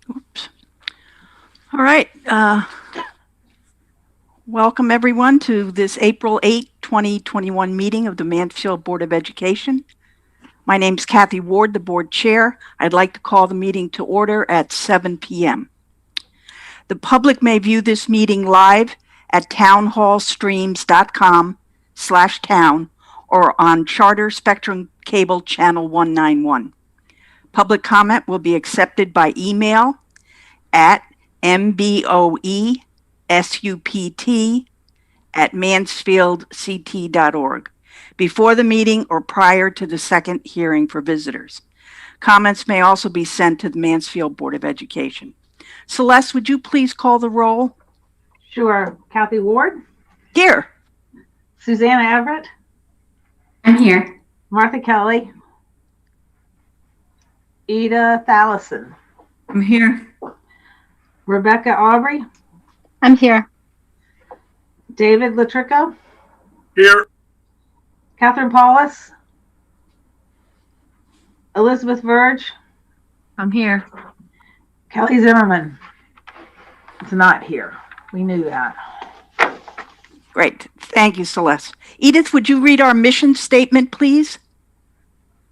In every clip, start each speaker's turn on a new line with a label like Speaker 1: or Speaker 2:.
Speaker 1: Oops. All right. Welcome everyone to this April 8, 2021 meeting of the Mansfield Board of Education. My name is Kathy Ward, the board chair. I'd like to call the meeting to order at 7 p.m. The public may view this meeting live at townhallstreams.com/town or on Charter Spectrum Cable Channel 191. Public comment will be accepted by email at mboesupt@mansfieldct.org before the meeting or prior to the second hearing for visitors. Comments may also be sent to the Mansfield Board of Education. Celeste, would you please call the roll?
Speaker 2: Sure. Kathy Ward?
Speaker 1: Here.
Speaker 2: Susanna Everett?
Speaker 3: I'm here.
Speaker 2: Martha Kelly? Ida Thallison?
Speaker 3: I'm here.
Speaker 2: Rebecca Aubrey?
Speaker 4: I'm here.
Speaker 2: David Latrico?
Speaker 5: Here.
Speaker 2: Catherine Paulus? Elizabeth Verge?
Speaker 4: I'm here.
Speaker 2: Kelly Zimmerman? It's not here. We knew that.
Speaker 1: Great. Thank you, Celeste. Edith, would you read our mission statement, please?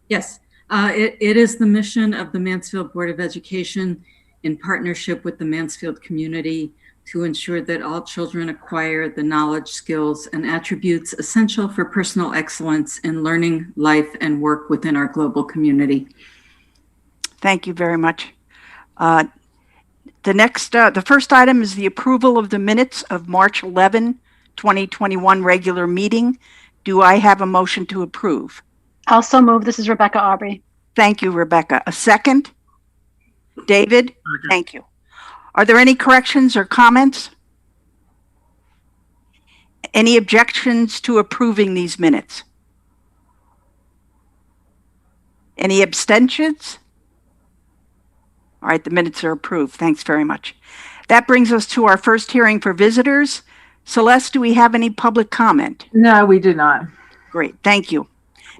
Speaker 3: Yes, it is the mission of the Mansfield Board of Education in partnership with the Mansfield community to ensure that all children acquire the knowledge, skills, and attributes essential for personal excellence in learning, life, and work within our global community.
Speaker 1: Thank you very much. The first item is the approval of the minutes of March 11, 2021 regular meeting. Do I have a motion to approve?
Speaker 4: Also move. This is Rebecca Aubrey.
Speaker 1: Thank you, Rebecca. A second? David? Thank you. Are there any corrections or comments? Any objections to approving these minutes? Any abstentions? All right, the minutes are approved. Thanks very much. That brings us to our first hearing for visitors. Celeste, do we have any public comment?
Speaker 2: No, we do not.
Speaker 1: Great, thank you.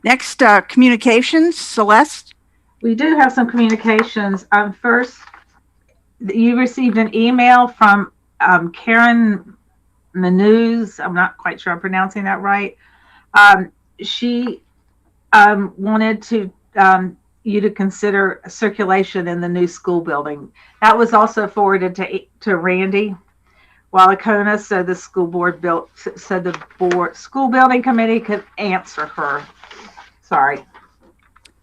Speaker 1: Next, communications. Celeste?
Speaker 2: We do have some communications. First, you received an email from Karen Manuz. I'm not quite sure I'm pronouncing that right. She wanted to you to consider circulation in the new school building. That was also forwarded to Randy Wallacona, so the school building committee could answer her. Sorry.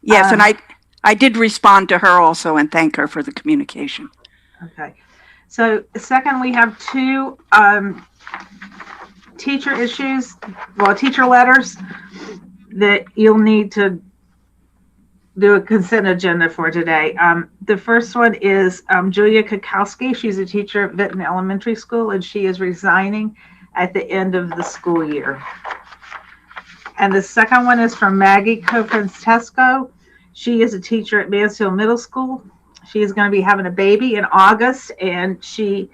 Speaker 1: Yes, and I did respond to her also and thank her for the communication.
Speaker 2: Okay. So second, we have two teacher letters that you'll need to do a consent agenda for today. The first one is Julia Kukowski. She's a teacher at Vinton Elementary School, and she is resigning at the end of the school year. And the second one is from Maggie Kofrans-Tesco. She is a teacher at Mansfield Middle School. She is going to be having a baby in August, and she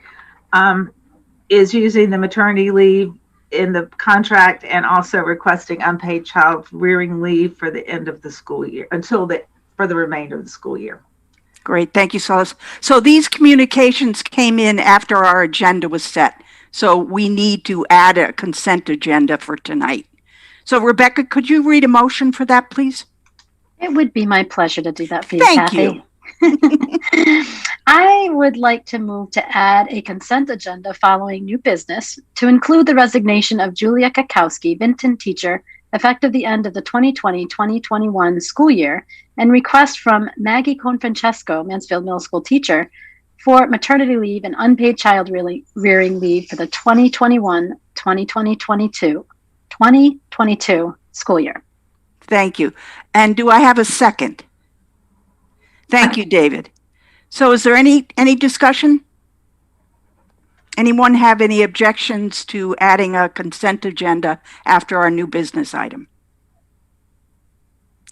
Speaker 2: is using the maternity leave in the contract and also requesting unpaid child rearing leave for the end of the school year for the remainder of the school year.
Speaker 1: Great, thank you, Celeste. So these communications came in after our agenda was set. So we need to add a consent agenda for tonight. So Rebecca, could you read a motion for that, please?
Speaker 4: It would be my pleasure to do that for you,
Speaker 1: Thank
Speaker 4: Kathy.
Speaker 1: you.
Speaker 4: I would like to move to add a consent agenda following new business to include the resignation of Julia Kakowski, Vinton teacher, effective the end of the 2020-2021 school year, and request from Maggie Confrancesco, Mansfield Middle School teacher, for maternity leave and unpaid child rearing leave for the 2022 school year.
Speaker 1: Thank you. And do I have a second? Thank you, David. So is there any discussion? Anyone have any objections to adding a consent agenda after our new business item?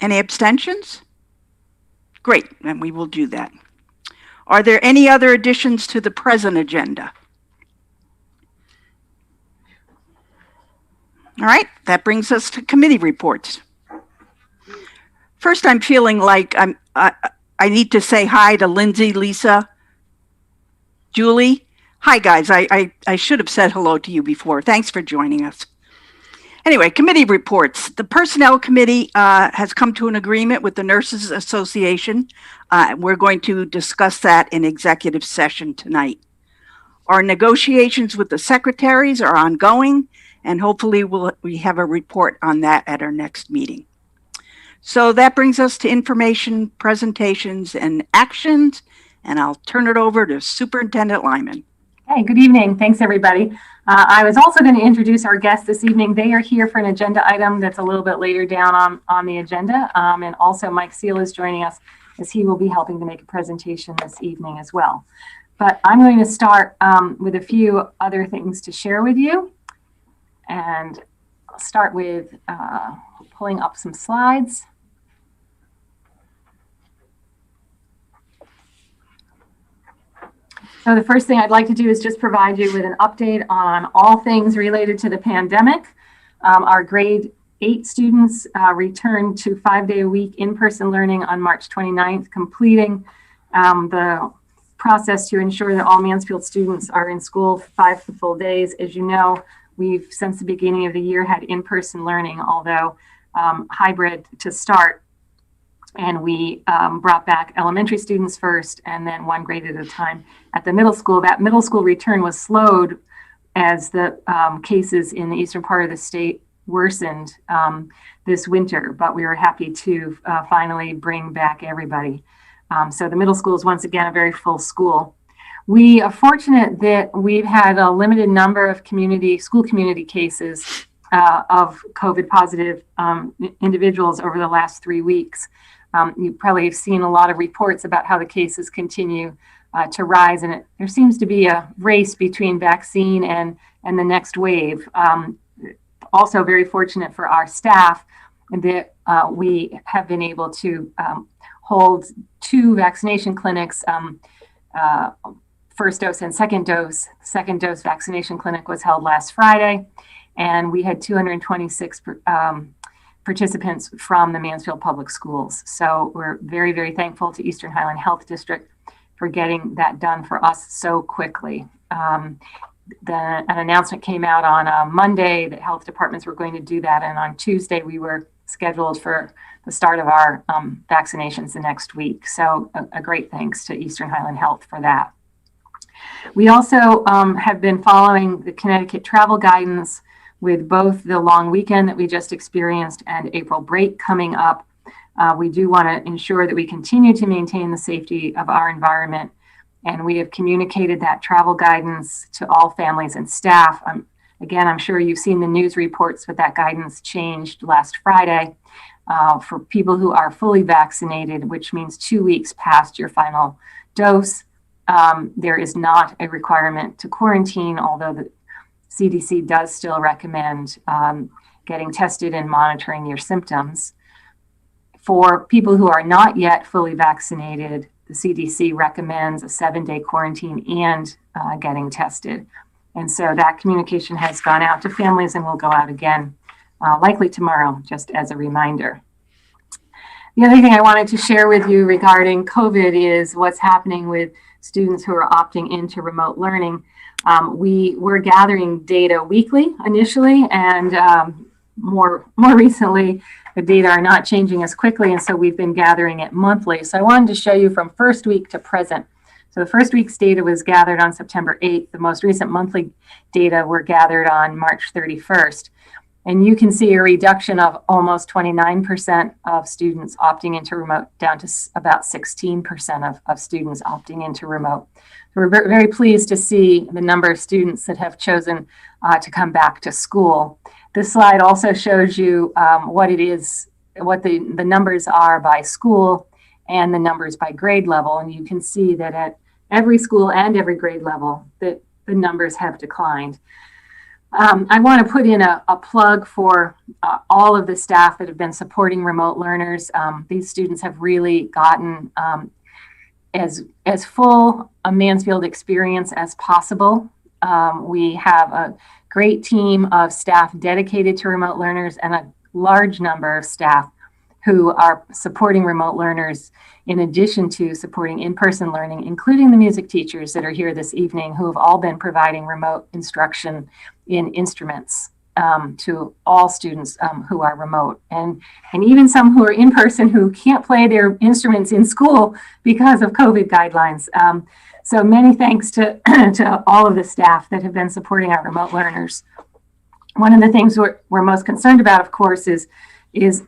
Speaker 1: Any abstentions? Great, then we will do that. Are there any other additions to the present agenda? All right, that brings us to committee reports. First, I'm feeling like I need to say hi to Lindsay, Lisa, Julie. Hi, guys. I should have said hello to you before. Thanks for joining us. Anyway, committee reports. The Personnel Committee has come to an agreement with the Nurses Association. We're going to discuss that in executive session tonight. Our negotiations with the secretaries are ongoing, and hopefully we have a report on that at our next meeting. So that brings us to information, presentations, and actions, and I'll turn it over to Superintendent Lyman.
Speaker 5: Hey, good evening. Thanks, everybody. I was also going to introduce our guests this evening. They are here for an agenda item that's a little bit later down on the agenda. And also Mike Seal is joining us as he will be helping to make a presentation this evening as well. But I'm going to start with a few other things to share with you. And I'll start with pulling up some slides. So the first thing I'd like to do is just provide you with an update on all things related to the pandemic. Our grade 8 students returned to 5-day-a-week in-person learning on March 29th, completing the process to ensure that all Mansfield students are in school 5 full days. As you know, we've since the beginning of the year had in-person learning, although hybrid to start. And we brought back elementary students first and then one grade at a time at the middle school. That middle school return was slowed as the cases in the eastern part of the state worsened this winter, but we were happy to finally bring back everybody. So the middle school is once again a very full school. We are fortunate that we've had a limited number of school community cases of COVID positive individuals over the last 3 weeks. You probably have seen a lot of reports about how the cases continue to rise, and there seems to be a race between vaccine and the next wave. Also very fortunate for our staff that we have been able to hold 2 vaccination clinics, first dose and second dose. Second dose vaccination clinic was held last Friday, and we had 226 participants from the Mansfield Public Schools. So we're very, very thankful to Eastern Highland Health District for getting that done for us so quickly. An announcement came out on Monday that health departments were going to do that, and on Tuesday we were scheduled for the start of our vaccinations the next week. So a great thanks to Eastern Highland Health for that. We also have been following the Connecticut travel guidance with both the long weekend that we just experienced and April break coming up. We do want to ensure that we continue to maintain the safety of our environment, and we have communicated that travel guidance to all families and staff. Again, I'm sure you've seen the news reports, but that guidance changed last Friday for people who are fully vaccinated, which means 2 weeks past your final dose. There is not a requirement to quarantine, although the CDC does still recommend getting tested and monitoring your symptoms. For people who are not yet fully vaccinated, the CDC recommends a 7-day quarantine and getting tested. And so that communication has gone out to families and will go out again, likely tomorrow, just as a reminder. The other thing I wanted to share with you regarding COVID is what's happening with students who are opting into remote learning. We were gathering data weekly initially, and more recently, the data are not changing as quickly, and so we've been gathering it monthly. So I wanted to show you from first week to present. So the first week's data was gathered on September 8th. The most recent monthly data were gathered on March 31st. And you can see a reduction of almost 29% of students opting into remote down to about 16% of students opting into remote. So we're very pleased to see the number of students that have chosen to come back to school. This slide also shows you what the numbers are by school and the numbers by grade level. And you can see that at every school and every grade level that the numbers have declined. I want to put in a plug for all of the staff that have been supporting remote learners. These students have really gotten as full a Mansfield experience as possible. We have a great team of staff dedicated to remote learners and a large number of staff who are supporting remote learners in addition to supporting in-person learning, including the music teachers that are here this evening who have all been providing remote instruction in instruments to all students who are remote, and even some who are in person who can't play their instruments in school because of COVID guidelines. So many thanks to, to all of the staff that have been supporting our remote learners. One of the things we're most concerned about, of course, is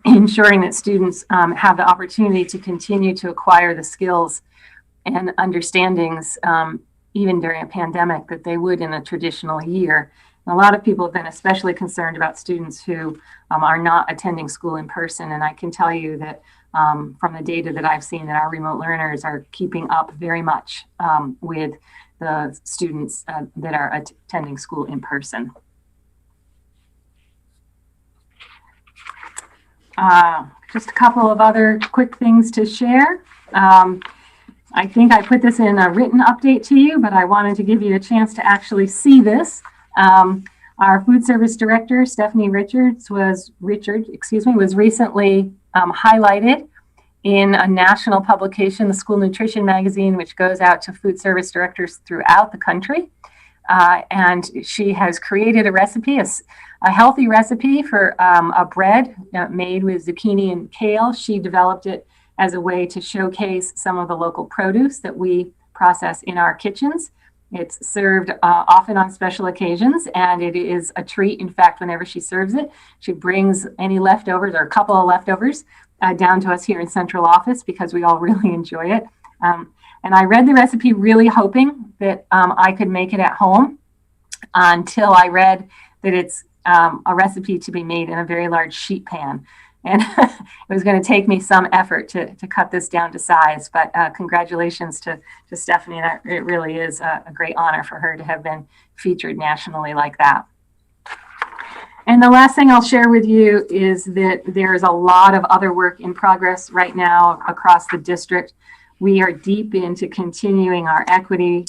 Speaker 5: ensuring that students have the opportunity to continue to acquire the skills and understandings, even during a pandemic, that they would in a traditional year. And a lot of people have been especially concerned about students who are not attending school in person. And I can tell you that from the data that I've seen, that our remote learners are keeping up very much with the students that are attending school in person. Just a couple of other quick things to share. I think I put this in a written update to you, but I wanted to give you a chance to actually see this. Our food service director, Stephanie Richards, was recently highlighted in a national publication, the School Nutrition Magazine, which goes out to food service directors throughout the country. And she has created a recipe, a healthy recipe for a bread made with zucchini and kale. She developed it as a way to showcase some of the local produce that we process in our kitchens. It's served often on special occasions, and it is a treat. In fact, whenever she serves it, she brings any leftovers or a couple of leftovers down to us here in central office because we all really enjoy it. And I read the recipe really hoping that I could make it at home until I read that it's a recipe to be made in a very large sheet pan. And it was going to take me some effort to cut this down to size, but congratulations to Stephanie. It really is a great honor for her to have been featured nationally like that. And the last thing I'll share with you is that there's a lot of other work in progress right now across the district. We are deep into continuing our equity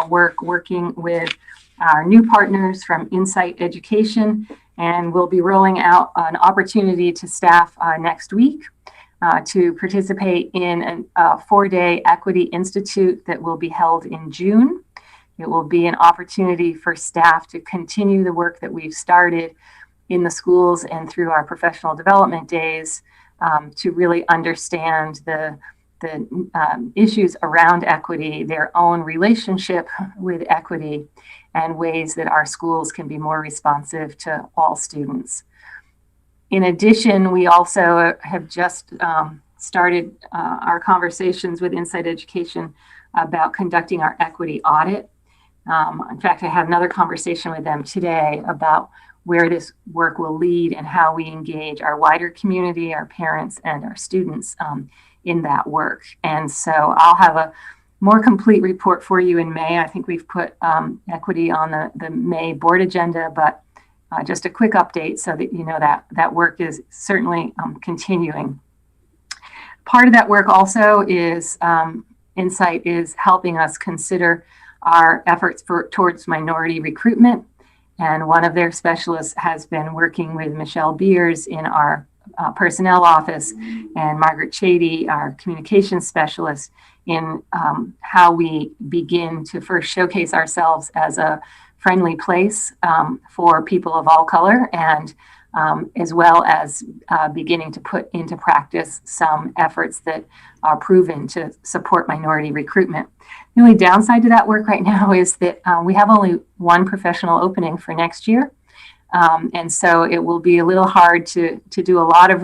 Speaker 5: work, working with our new partners from Insight Education, and we'll be rolling out an opportunity to staff next week to participate in a 4-day Equity Institute that will be held in June. It will be an opportunity for staff to continue the work that we've started in the schools and through our professional development days to really understand the issues around equity, their own relationship with equity, and ways that our schools can be more responsive to all students. In addition, we also have just started our conversations with Insight Education about conducting our equity audit. In fact, I had another conversation with them today about where this work will lead and how we engage our wider community, our parents, and our students in that work. And so I'll have a more complete report for you in May. I think we've put equity on the May board agenda, but just a quick update so that you know that work is certainly continuing. Part of that work also is Insight is helping us consider our efforts towards minority recruitment. And one of their specialists has been working with Michelle Beers in our personnel office and Margaret Chady, our communications specialist, in how we begin to first showcase ourselves as a friendly place for people of all color and as well as beginning to put into practice some efforts that are proven to support minority recruitment. The only downside to that work right now is that we have only one professional opening for next year. And so it will be a little hard to do a lot of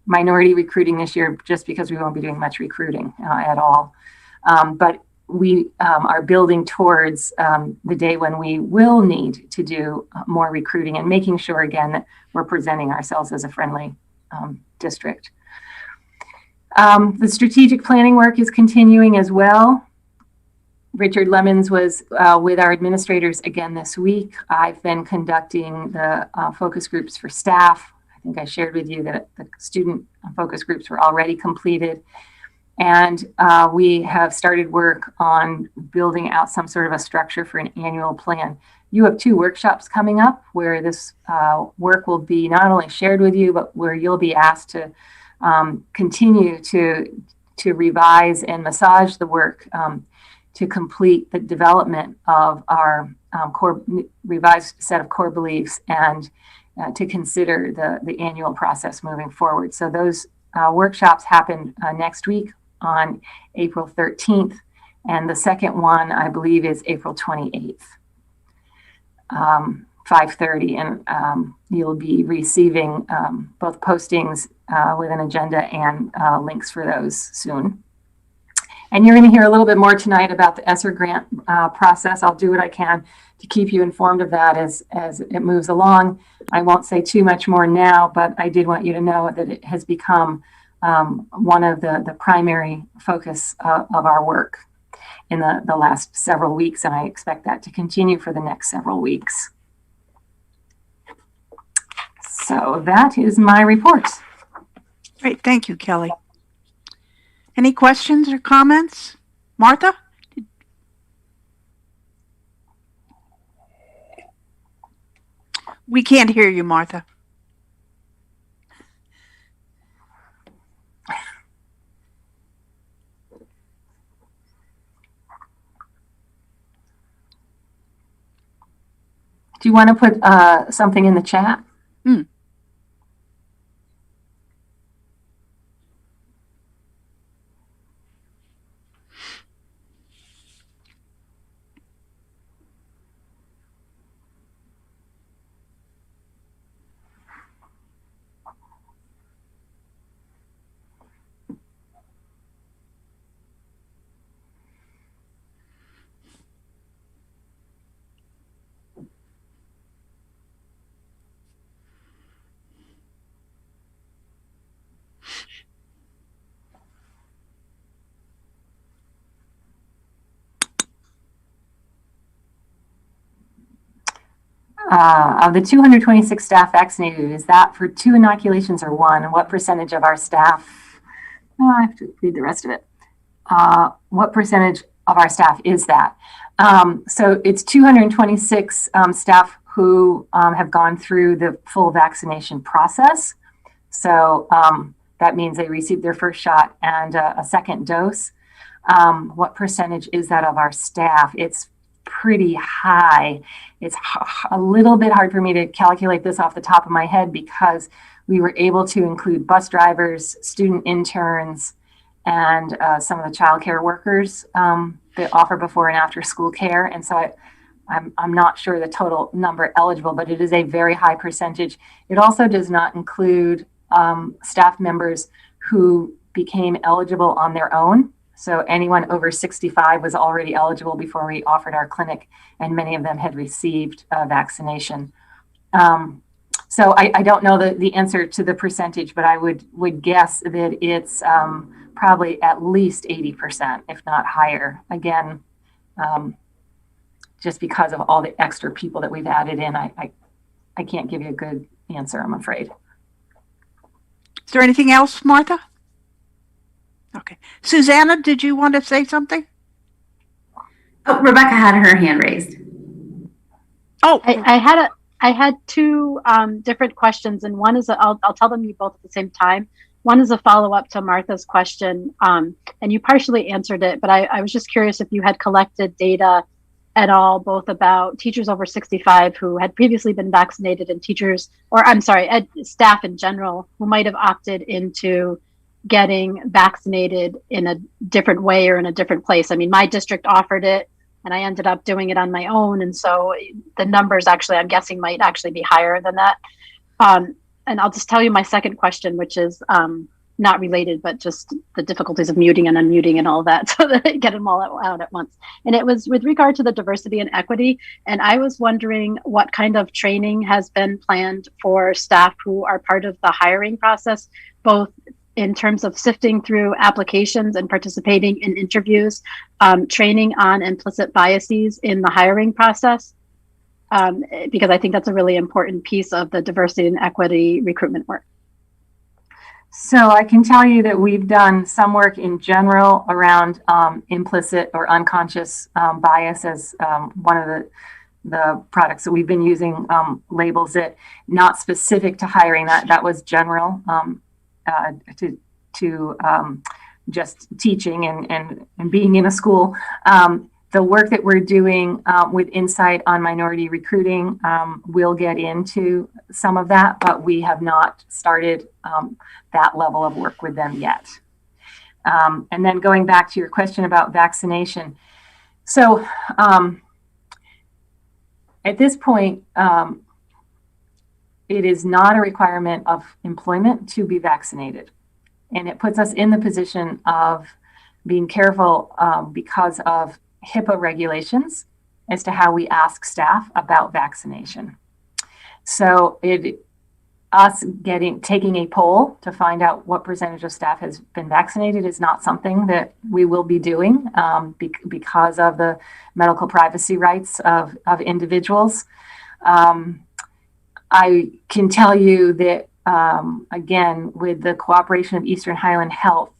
Speaker 5: minority recruiting this year, just because we won't be doing much recruiting at all. But we are building towards the day when we will need to do more recruiting, and making sure, again, that we're presenting ourselves as a friendly district. The strategic planning work is continuing as well. Richard Lemons was with our administrators again this week. I've been conducting the focus groups for staff. I think I shared with you that the student focus groups were already completed. And we have started work on building out some sort of a structure for an annual plan. You have 2 workshops coming up where this work will be not only shared with you, but where you'll be asked to continue to revise and massage the work to complete the development of our revised set of core beliefs, and to consider the annual process moving forward. So those workshops happen next week on April 13th, and the second one, I believe, is April 28th, 5:30, and you'll be receiving both postings with an agenda and links for those soon. And you're going to hear a little bit more tonight about the Esser grant process. I'll do what I can to keep you informed of that as it moves along. I won't say too much more now, but I did want you to know that it has become one of the primary focus of our work in the last several weeks, and I expect that to continue for the next several weeks. So that is my report.
Speaker 1: Great, thank you, Kelly. Any questions or comments? Martha? We can't hear you, Martha.
Speaker 5: Do you want to put something in the chat? Of the 226 staff vaccinated, is that for 2 inoculations or 1? And what percentage of our staff, I have to read the rest of it. What percentage of our staff is that? So it's 226 staff who have gone through the full vaccination process. So that means they received their first shot and a second dose. What percentage is that of our staff? It's pretty high. It's a little bit hard for me to calculate this off the top of my head, because we were able to include bus drivers, student interns, and some of the childcare workers that offer before and after school care. And so I'm not sure the total number eligible, but it is a very high percentage. It also does not include staff members who became eligible on their own. So anyone over 65 was already eligible before we offered our clinic, and many of them had received vaccination. So I don't know the answer to the percentage, but I would guess that it's probably at least 80%, if not higher. Again, just because of all the extra people that we've added in, I can't give you a good answer, I'm afraid.
Speaker 1: Is there anything else, Martha? Okay. Susanna, did you want to say something?
Speaker 6: Oh, Rebecca had her hand raised.
Speaker 1: Oh,
Speaker 4: I had 2 different questions, and one is I'll tell them you both at the same time. One is a follow-up to Martha's question, and you partially answered it, but I was just curious if you had collected data at all, both about teachers over 65 who had previously been vaccinated and teachers, or I'm sorry, staff in general who might have opted into getting vaccinated in a different way or in a different place. I mean, my district offered it and I ended up doing it on my own. And so the numbers actually, I'm guessing, might actually be higher than that. And I'll just tell you my second question, which is not related, but just the difficulties of muting and unmuting and all that, so that I get them all out at once. And it was with regard to the diversity and equity. And I was wondering what kind of training has been planned for staff who are part of the hiring process, both in terms of sifting through applications and participating in interviews, training on implicit biases in the hiring process, because I think that's a really important piece of the diversity and equity recruitment work.
Speaker 5: So I can tell you that we've done some work in general around implicit or unconscious bias as one of the products that we've been using labels it, not specific to hiring. That was general to just teaching and being in a school. The work that we're doing with Insight on minority recruiting, we'll get into some of that, but we have not started that level of work with them yet. And then going back to your question about vaccination. So at this point, it is not a requirement of employment to be vaccinated. And it puts us in the position of being careful because of HIPAA regulations as to how we ask staff about vaccination. So taking a poll to find out what percentage of staff has been vaccinated is not something that we will be doing because of the medical privacy rights of individuals. I can tell you that, again, with the cooperation of Eastern Highland Health,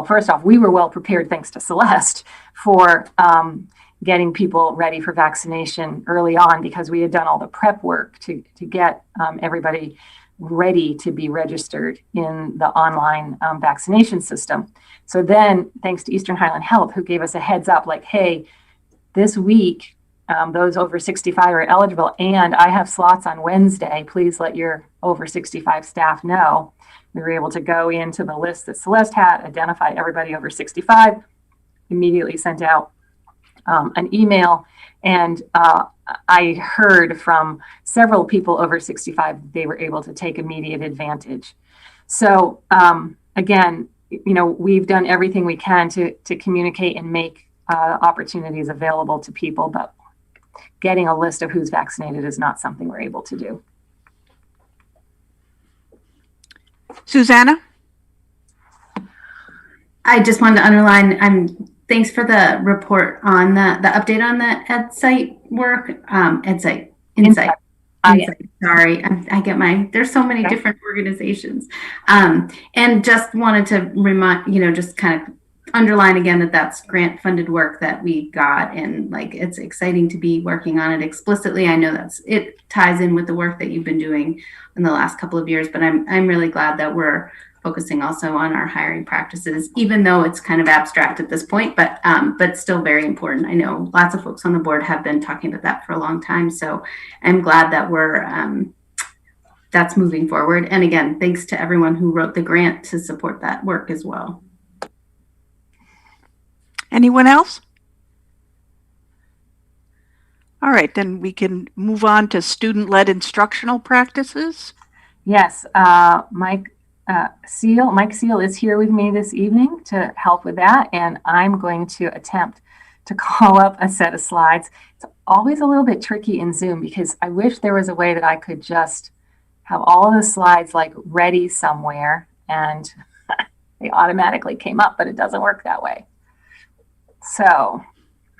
Speaker 5: first off, we were well prepared, thanks to Celeste, for getting people ready for vaccination early on, because we had done all the prep work to get everybody ready to be registered in the online vaccination system. So then, thanks to Eastern Highland Health, who gave us a heads up, like, hey, this week, those over 65 are eligible, and I have slots on Wednesday. Please let your over 65 staff know. We were able to go into the list that Celeste had, identify everybody over 65, immediately sent out an email, and I heard from several people over 65 they were able to take immediate advantage. So again, we've done everything we can to communicate and make opportunities available to people, but getting a list of who's vaccinated is not something we're able to do.
Speaker 1: Susanna?
Speaker 6: I just wanted to underline, thanks for the report on the update on the Insight work. Insight. Sorry, I get there's so many different organizations. And just wanted to remind, just kind of underline again that that's grant funded work that we got, and it's exciting to be working on it explicitly. I know it ties in with the work that you've been doing in the last couple of years, but I'm really glad that we're focusing also on our hiring practices, even though it's kind of abstract at this point, but still very important. I know lots of folks on the board have been talking about that for a long time, so I'm glad that that's moving forward. And again, thanks to everyone who wrote the grant to support that work as well.
Speaker 1: Anyone else? All right, then we can move on to student-led instructional practices.
Speaker 5: Yes, Mike Seal is here with me this evening to help with that, and I'm going to attempt to call up a set of slides. It's always a little bit tricky in Zoom because I wish there was a way that I could just have all of the slides ready somewhere and they automatically came up, but it doesn't work that way. So,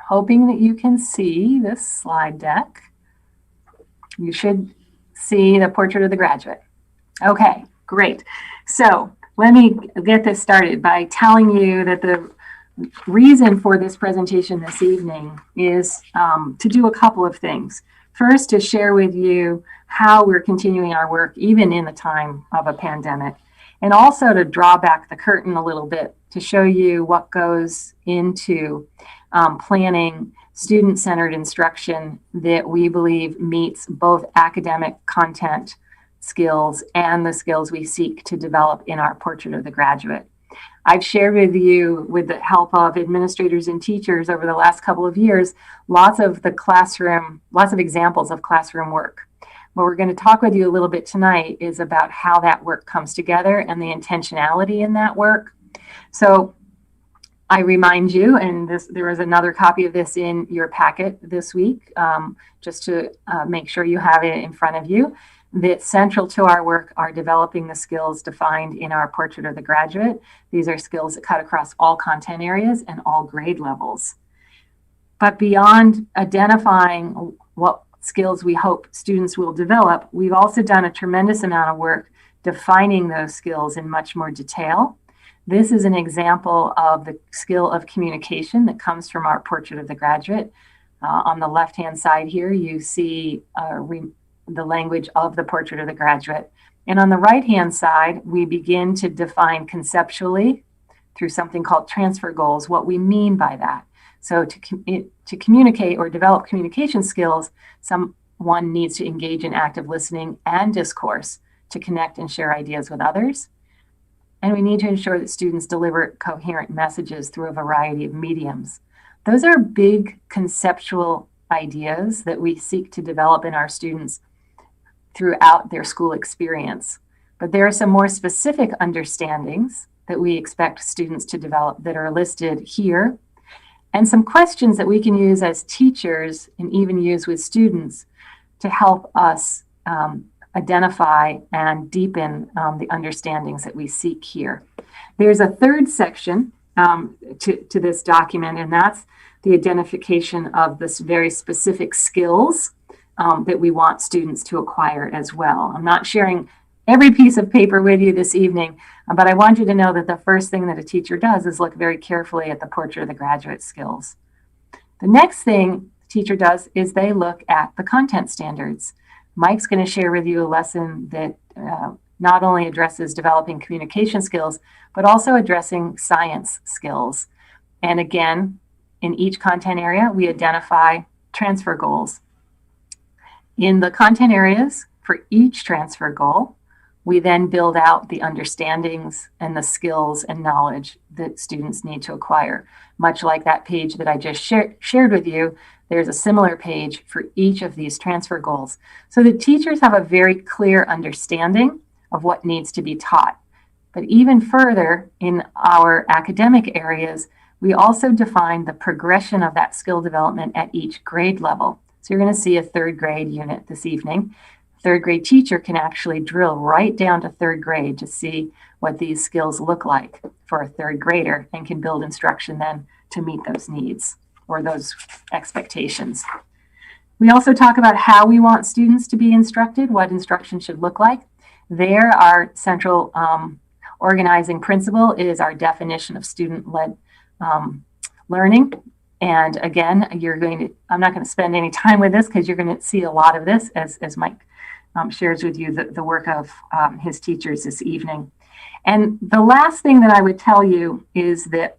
Speaker 5: hoping that you can see this slide deck. You should see the portrait of the graduate. Okay, great. So, let me get this started by telling you that the reason for this presentation this evening is to do a couple of things. First, to share with you how we're continuing our work even in the time of a pandemic. and also to draw back the curtain a little bit to show you what goes into planning student-centered instruction that we believe meets both academic content skills and the skills we seek to develop in our Portrait of the Graduate. I've shared with you, with the help of administrators and teachers over the last couple of years, lots of examples of classroom work. What we're going to talk with you a little bit tonight is about how that work comes together and the intentionality in that work. So I remind you, and there is another copy of this in your packet this week, just to make sure you have it in front of you, that central to our work are developing the skills defined in our Portrait of the Graduate. These are skills that cut across all content areas and all grade levels. But beyond identifying what skills we hope students will develop, we've also done a tremendous amount of work defining those skills in much more detail. This is an example of the skill of communication that comes from our Portrait of the Graduate. On the left-hand side here, you see the language of the Portrait of the Graduate. And on the right-hand side, we begin to define conceptually through something called transfer goals, what we mean by that. So to communicate or develop communication skills, someone needs to engage in active listening and discourse to connect and share ideas with others. And we need to ensure that students deliver coherent messages through a variety of mediums. Those are big conceptual ideas that we seek to develop in our students throughout their school experience. But there are some more specific understandings that we expect students to develop that are listed here, and some questions that we can use as teachers and even use with students to help us identify and deepen the understandings that we seek here. There's a third section to this document, and that's the identification of this very specific skills that we want students to acquire as well. I'm not sharing every piece of paper with you this evening, but I want you to know that the first thing that a teacher does is look very carefully at the Portrait of the Graduate skills. The next thing the teacher does is they look at the content standards. Mike's going to share with you a lesson that not only addresses developing communication skills, but also addressing science skills. And again, in each content area, we identify transfer goals. In the content areas for each transfer goal, we then build out the understandings and the skills and knowledge that students need to acquire. Much like that page that I just shared with you, there's a similar page for each of these transfer goals. So the teachers have a very clear understanding of what needs to be taught. But even further, in our academic areas, we also define the progression of that skill development at each grade level. So you're going to see a third grade unit this evening. Third grade teacher can actually drill right down to third grade to see what these skills look like for a third grader and can build instruction then to meet those needs or those expectations. We also talk about how we want students to be instructed, what instruction should look like. There, our central organizing principle is our definition of student-led learning. And again, I'm not going to spend any time with this because you're going to see a lot of this as Mike shares with you the work of his teachers this evening. And the last thing that I would tell you is that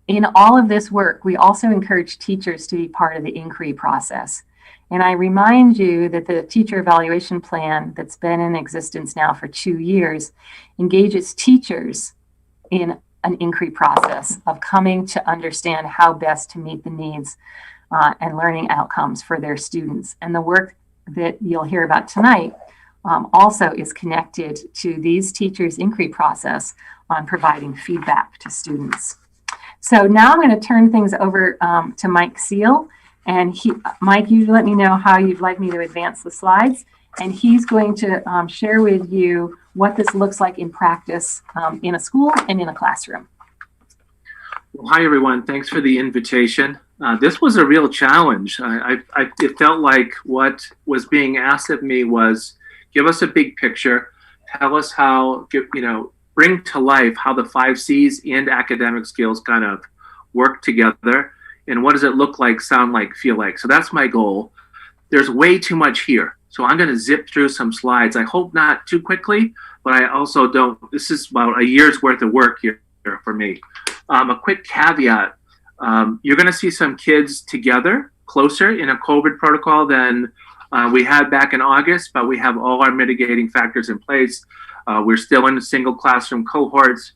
Speaker 5: in all of this work, we also encourage teachers to be part of the inquiry process. And I remind you that the teacher evaluation plan that's been in existence now for 2 years engages teachers in an inquiry process of coming to understand how best to meet the needs and learning outcomes for their students. And the work that you'll hear about tonight also is connected to these teachers' inquiry process on providing feedback to students. So now I'm going to turn things over to Mike Seal. And Mike, you let me know how you'd like me to advance the slides. And he's going to share with you what this looks like in practice in a school and in a classroom.
Speaker 7: Well, hi, everyone. Thanks for the invitation. This was a real challenge. It felt like what was being asked of me was give us a big picture, tell us how, bring to life how the 5 C's and academic skills kind of work together. And what does it look like, sound like, feel like? So that's my goal. There's way too much here. So I'm going to zip through some slides. I hope not too quickly, but I also don't, this is about a year's worth of work here for me. A quick caveat, you're going to see some kids together closer in a COVID protocol than we had back in August, but we have all our mitigating factors in place. We're still in the single classroom cohorts,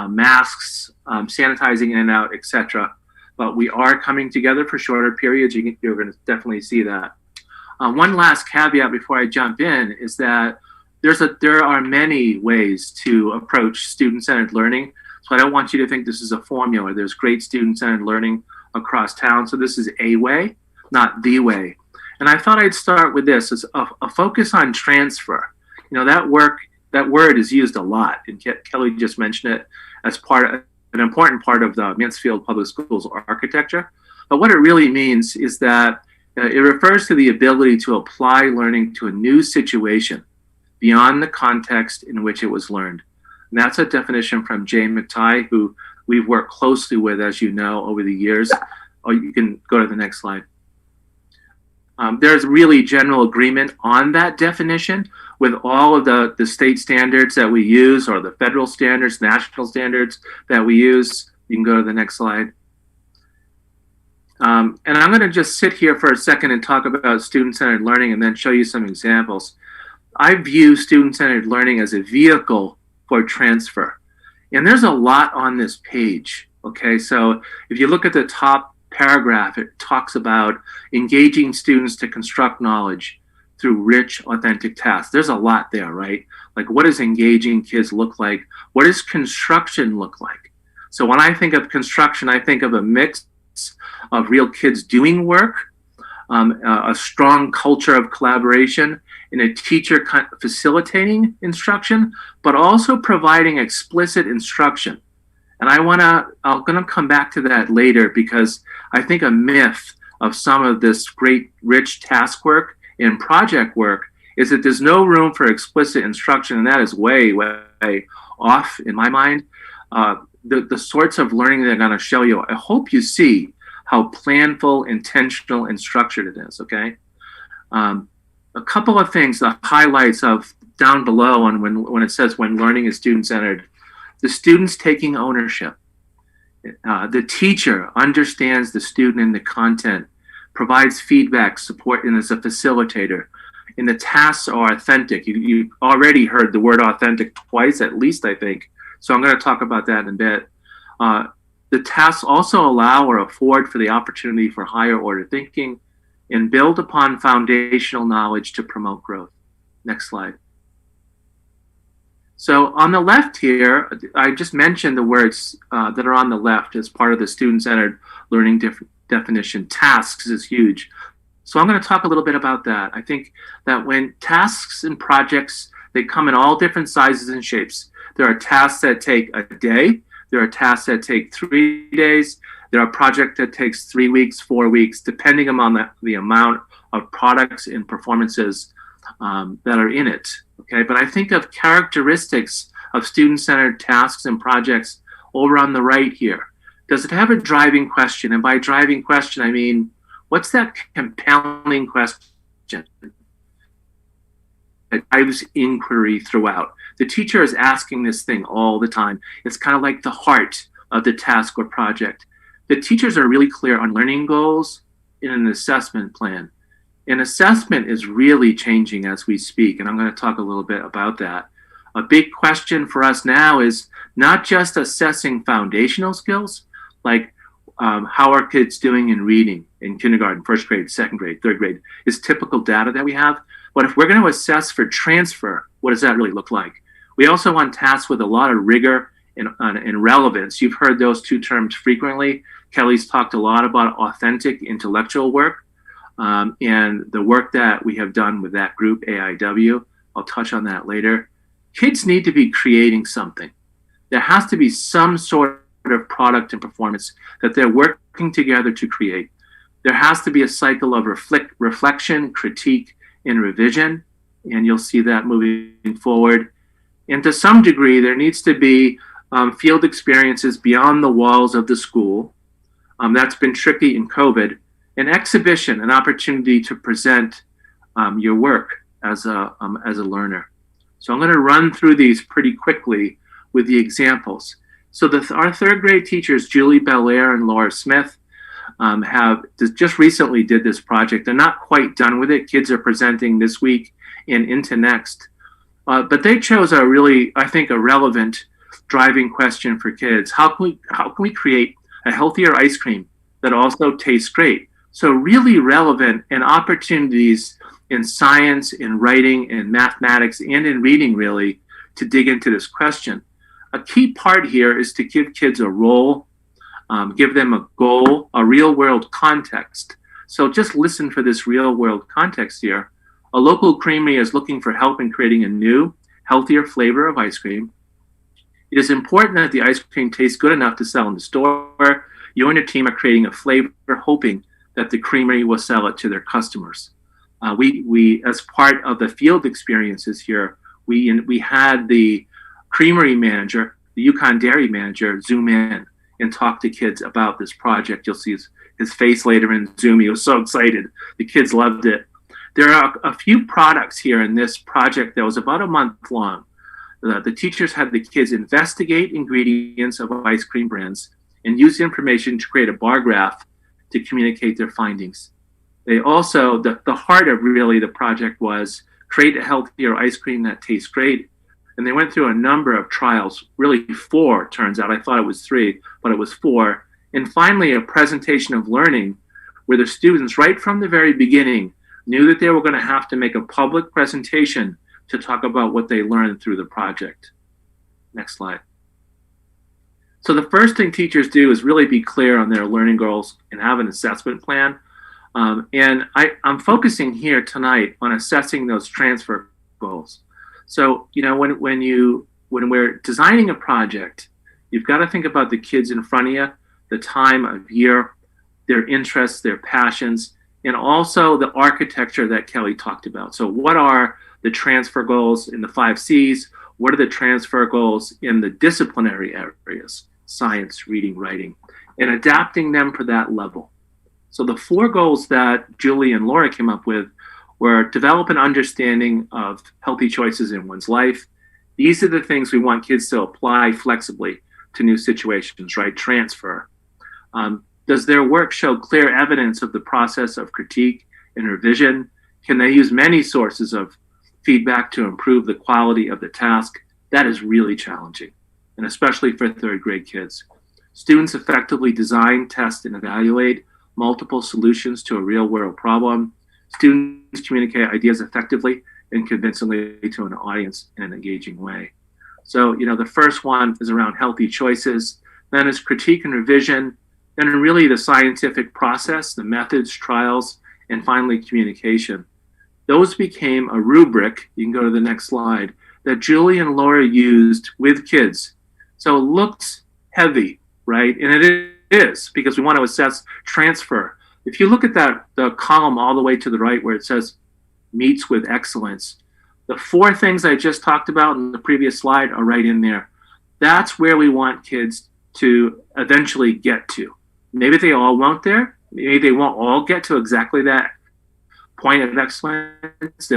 Speaker 7: masks, sanitizing in and out, etc. But we are coming together for shorter periods. You're going to definitely see that. One last caveat before I jump in is that there are many ways to approach student-centered learning. So I don't want you to think this is a formula. There's great student-centered learning across town. So this is a way, not the way. And I thought I'd start with this, as a focus on transfer. You know, that word is used a lot, and Kelly just mentioned it as an important part of the Mansfield Public Schools architecture. But what it really means is that it refers to the ability to apply learning to a new situation beyond the context in which it was learned. And that's a definition from Jay McTighe, who we've worked closely with, as you know, over the years. Or you can go to the next slide. There's really general agreement on that definition with all of the state standards that we use, or the federal standards, national standards that we use. You can go to the next slide. And I'm going to just sit here for a second and talk about student-centered learning and then show you some examples. I view student-centered learning as a vehicle for transfer. And there's a lot on this page, okay? So if you look at the top paragraph, it talks about engaging students to construct knowledge through rich, authentic tasks. There's a lot there, right? Like, what does engaging kids look like? What does construction look like? So when I think of construction, I think of a mix of real kids doing work, a strong culture of collaboration, and a teacher facilitating instruction, but also providing explicit instruction. And I'm gonna come back to that later, because I think a myth of some of this great rich task work and project work is that there's no room for explicit instruction, and that is way, way off in my mind. The sorts of learning they're gonna show you, I hope you see how planful, intentional, and structured it is, okay? A couple of things, the highlights of down below, and when it says when learning is student-centered, the student's taking ownership. The teacher understands the student and the content, provides feedback, support, and is a facilitator. And the tasks are authentic. You already heard the word authentic twice, at least, I think. So I'm going to talk about that in a bit. The tasks also allow or afford for the opportunity for higher order thinking and build upon foundational knowledge to promote growth. Next slide. So on the left here, I just mentioned the words that are on the left as part of the student-centered learning definition. Tasks is huge. So I'm going to talk a little bit about that. I think that when tasks and projects, they come in all different sizes and shapes. There are tasks that take a day. There are tasks that take 3 days. There are projects that takes 3 weeks, 4 weeks, depending on the amount of products and performances that are in it. Okay, but I think of characteristics of student-centered tasks and projects over on the right here. Does it have a driving question? And by driving question, I mean, what's that compelling question that drives inquiry throughout? The teacher is asking this thing all the time. It's kind of like the heart of the task or project. The teachers are really clear on learning goals in an assessment plan. And assessment is really changing as we speak, and I'm going to talk a little bit about that. A big question for us now is not just assessing foundational skills, like how are kids doing in reading in kindergarten, first grade, second grade, third grade, is typical data that we have. But if we're going to assess for transfer, what does that really look like? We also want tasks with a lot of rigor and relevance. You've heard those two terms frequently. Kelly's talked a lot about authentic intellectual work. And the work that we have done with that group, AIW, I'll touch on that later. Kids need to be creating something. There has to be some sort of product and performance that they're working together to create. There has to be a cycle of reflection, critique, and revision, and you'll see that moving forward. And to some degree, there needs to be field experiences beyond the walls of the school. That's been tricky in COVID. An exhibition, an opportunity to present your work as a learner. So I'm going to run through these pretty quickly with the examples. So our third grade teachers, Julie Belair and Laura Smith, just recently did this project. They're not quite done with it. Kids are presenting this week and into next. But they chose a really, I think, a relevant driving question for kids. How can we create a healthier ice cream that also tastes great? So really relevant, and opportunities in science, in writing, in mathematics, and in reading, really, to dig into this question. A key part here is to give kids a role, give them a goal, a real world context. So just listen for this real world context here. A local creamery is looking for help in creating a new, healthier flavor of ice cream. It is important that the ice cream tastes good enough to sell in the store. You and your team are creating a flavor, hoping that the creamery will sell it to their customers. We as part of the field experiences here, we had the creamery manager, the Yukon Dairy manager, zoom in and talk to kids about this project. You'll see his face later in Zoom. He was so excited. The kids loved it. There are a few products here in this project that was about a month long. The teachers had the kids investigate ingredients of ice cream brands and use information to create a bar graph to communicate their findings. They also, the heart of really the project was create a healthier ice cream that tastes great. And they went through a number of trials, really 4, turns out. I thought it was 3, but it was 4. And finally, a presentation of learning where the students, right from the very beginning, knew that they were going to have to make a public presentation to talk about what they learned through the project. Next slide. So the first thing teachers do is really be clear on their learning goals and have an assessment plan. And I'm focusing here tonight on assessing those transfer goals. So, you know, when we're designing a project, you've got to think about the kids in front of you, the time of year, their interests, their passions, and also the architecture that Kelly talked about. So what are the transfer goals in the 5 C's? What are the transfer goals in the disciplinary areas, science, reading, writing, and adapting them for that level? So the 4 goals that Julie and Laura came up with were develop an understanding of healthy choices in one's life. These are the things we want kids to apply flexibly to new situations, right? Transfer. Does their work show clear evidence of the process of critique and revision? Can they use many sources of feedback to improve the quality of the task? That is really challenging, and especially for 3rd grade kids. Students effectively design, test, and evaluate multiple solutions to a real-world problem. Students communicate ideas effectively and convincingly to an audience in an engaging way. So, you know, the first one is around healthy choices, then is critique and revision, then really the scientific process, the methods, trials, and finally communication. Those became a rubric, you can go to the next slide, that Julie and Laura used with kids. So it looks heavy, right? And it is, because we want to assess transfer. If you look at the column all the way to the right where it says meets with excellence, the 4 things I just talked about in the previous slide are right in there. That's where we want kids to eventually get to. Maybe they all won't there. Maybe they won't all get to exactly that point of excellence.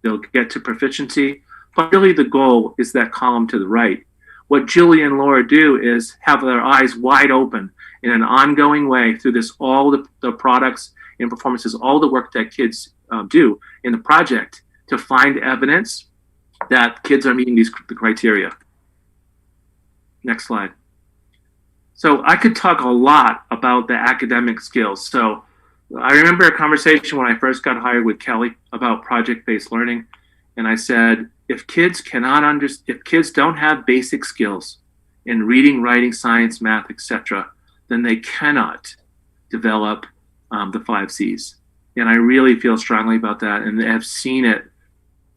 Speaker 7: They'll get to proficiency. But really the goal is that column to the right. What Julie and Laura do is have their eyes wide open in an ongoing way through this, all the products and performances, all the work that kids do in the project to find evidence that kids are meeting the criteria. Next slide. So I could talk a lot about the academic skills. So I remember a conversation when I first got hired with Kelly about project-based learning. And I said, if kids don't have basic skills in reading, writing, science, math, etc., then they cannot develop the 5 C's. And I really feel strongly about that, and have seen it,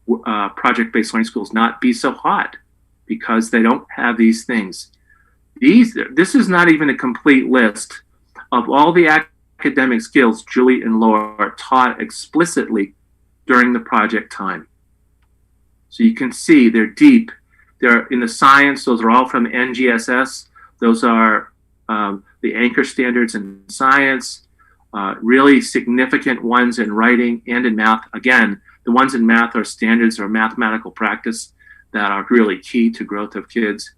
Speaker 7: project-based learning schools not be so hot because they don't have these things. This is not even a complete list of all the academic skills Julie and Laura taught explicitly during the project time. So you can see they're deep. They're in the science. Those are all from NGSS. Those are the anchor standards in science, really significant ones in writing and in math. Again, The ones in math are standards or mathematical practice that are really key to growth of kids.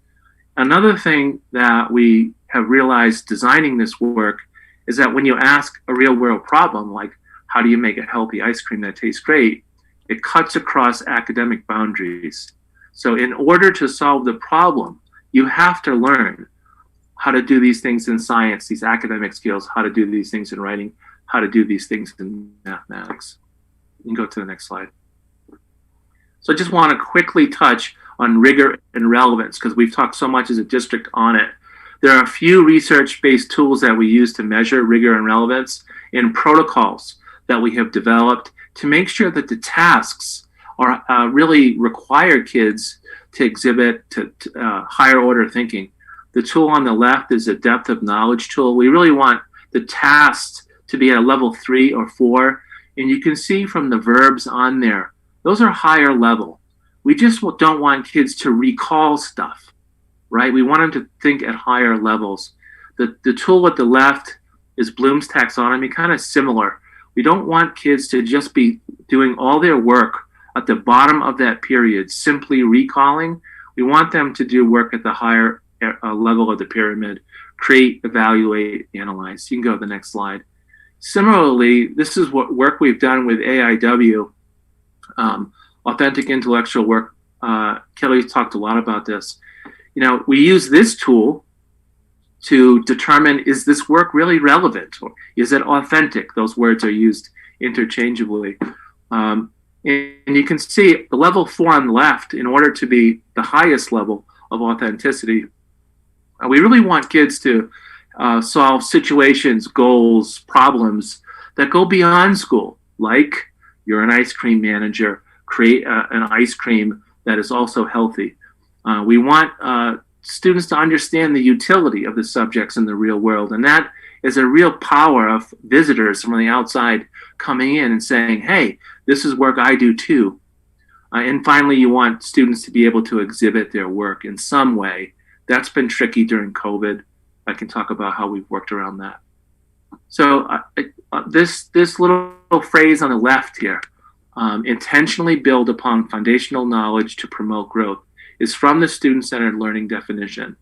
Speaker 7: Another thing that we have realized designing this work is that when you ask a real world problem, like how do you make a healthy ice cream that tastes great, it cuts across academic boundaries. So in order to solve the problem, you have to learn how to do these things in science, these academic skills, how to do these things in writing, how to do these things in mathematics. You can go to the next slide. So I just want to quickly touch on rigor and relevance because we've talked so much as a district on it. There are a few research-based tools that we use to measure rigor and relevance in protocols that we have developed to make sure that the tasks are really require kids to exhibit to higher order thinking. The tool on the left is a depth of knowledge tool. We really want the tasks to be at a level 3 or 4. And you can see from the verbs on there, those are higher level. We just don't want kids to recall stuff, right? We want them to think at higher levels. The tool at the left is Bloom's taxonomy, kind of similar. We don't want kids to just be doing all their work at the bottom of that period, simply recalling. We want them to do work at the higher level of the pyramid, create, evaluate, analyze. You can go to the next slide. Similarly, this is what work we've done with AIW, authentic intellectual work. Kelly talked a lot about this. You know, we use this tool to determine, is this work really relevant? Or is it authentic? Those words are used interchangeably. And you can see the level 4 on the left, in order to be the highest level of authenticity, we really want kids to solve situations, goals, problems that go beyond school, like you're an ice cream manager, create an ice cream that is also healthy. We want students to understand the utility of the subjects in the real world, and that is a real power of visitors from the outside coming in and saying, hey, this is work I do too. And finally, you want students to be able to exhibit their work in some way. That's been tricky during COVID. I can talk about how we've worked around that. So this little phrase on the left here, intentionally build upon foundational knowledge to promote growth, is from the student-centered learning definition.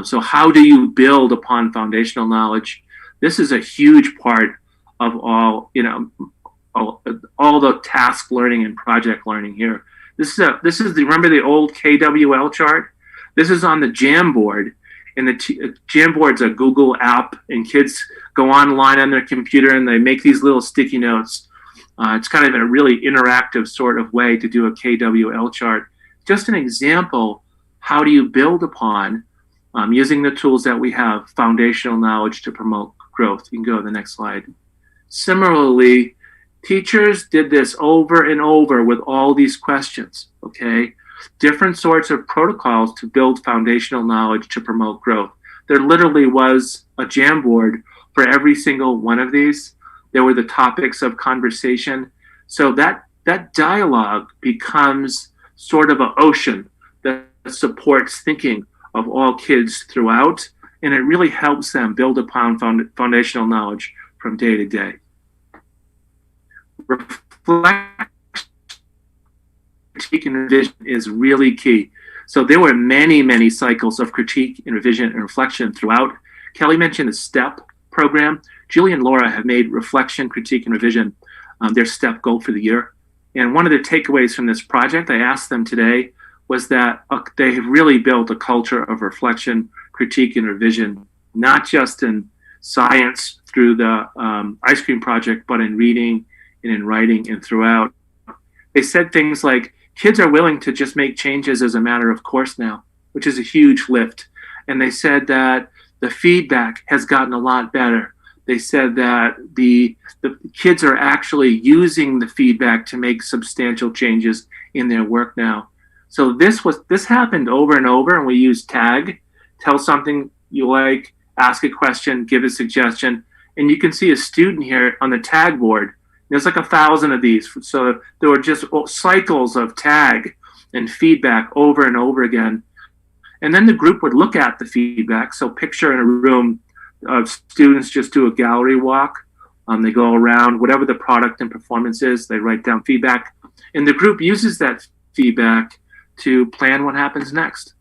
Speaker 7: So how do you build upon foundational knowledge? This is a huge part of all the task learning and project learning here. This is remember the old KWL chart? This is on the Jamboard, and the Jamboard's a Google app, and kids go online on their computer and they make these little sticky notes. It's kind of a really interactive sort of way to do a KWL chart. Just an example, how do you build upon, using the tools that we have, foundational knowledge to promote growth. You can go to the next slide. Similarly, teachers did this over and over with all these questions, okay? Different sorts of protocols to build foundational knowledge to promote growth. There literally was a Jamboard for every single one of these. There were the topics of conversation. So that dialogue becomes sort of an ocean that supports thinking of all kids throughout, and it really helps them build upon foundational knowledge from day to day. Reflection, critique, and revision is really key. So there were many, many cycles of critique and revision and reflection throughout. Kelly mentioned the STEP program. Julie and Laura have made reflection, critique, and revision their STEP goal for the year. And one of the takeaways from this project, I asked them today, was that they have really built a culture of reflection, critique, and revision, not just in science through the ice cream project, but in reading and in writing and throughout. They said things like, kids are willing to just make changes as a matter of course now, which is a huge lift. And they said that the feedback has gotten a lot better. They said that the kids are actually using the feedback to make substantial changes in their work now. So this happened over and over, and we use tag, tell something you like, ask a question, give a suggestion. And you can see a student here on the tag board. There's like 1,000 of these. So there were just cycles of tag and feedback over and over again. And then the group would look at the feedback. So picture in a room of students just do a gallery walk. They go around, whatever the product and performance is, they write down feedback. And the group uses that feedback to plan what happens next.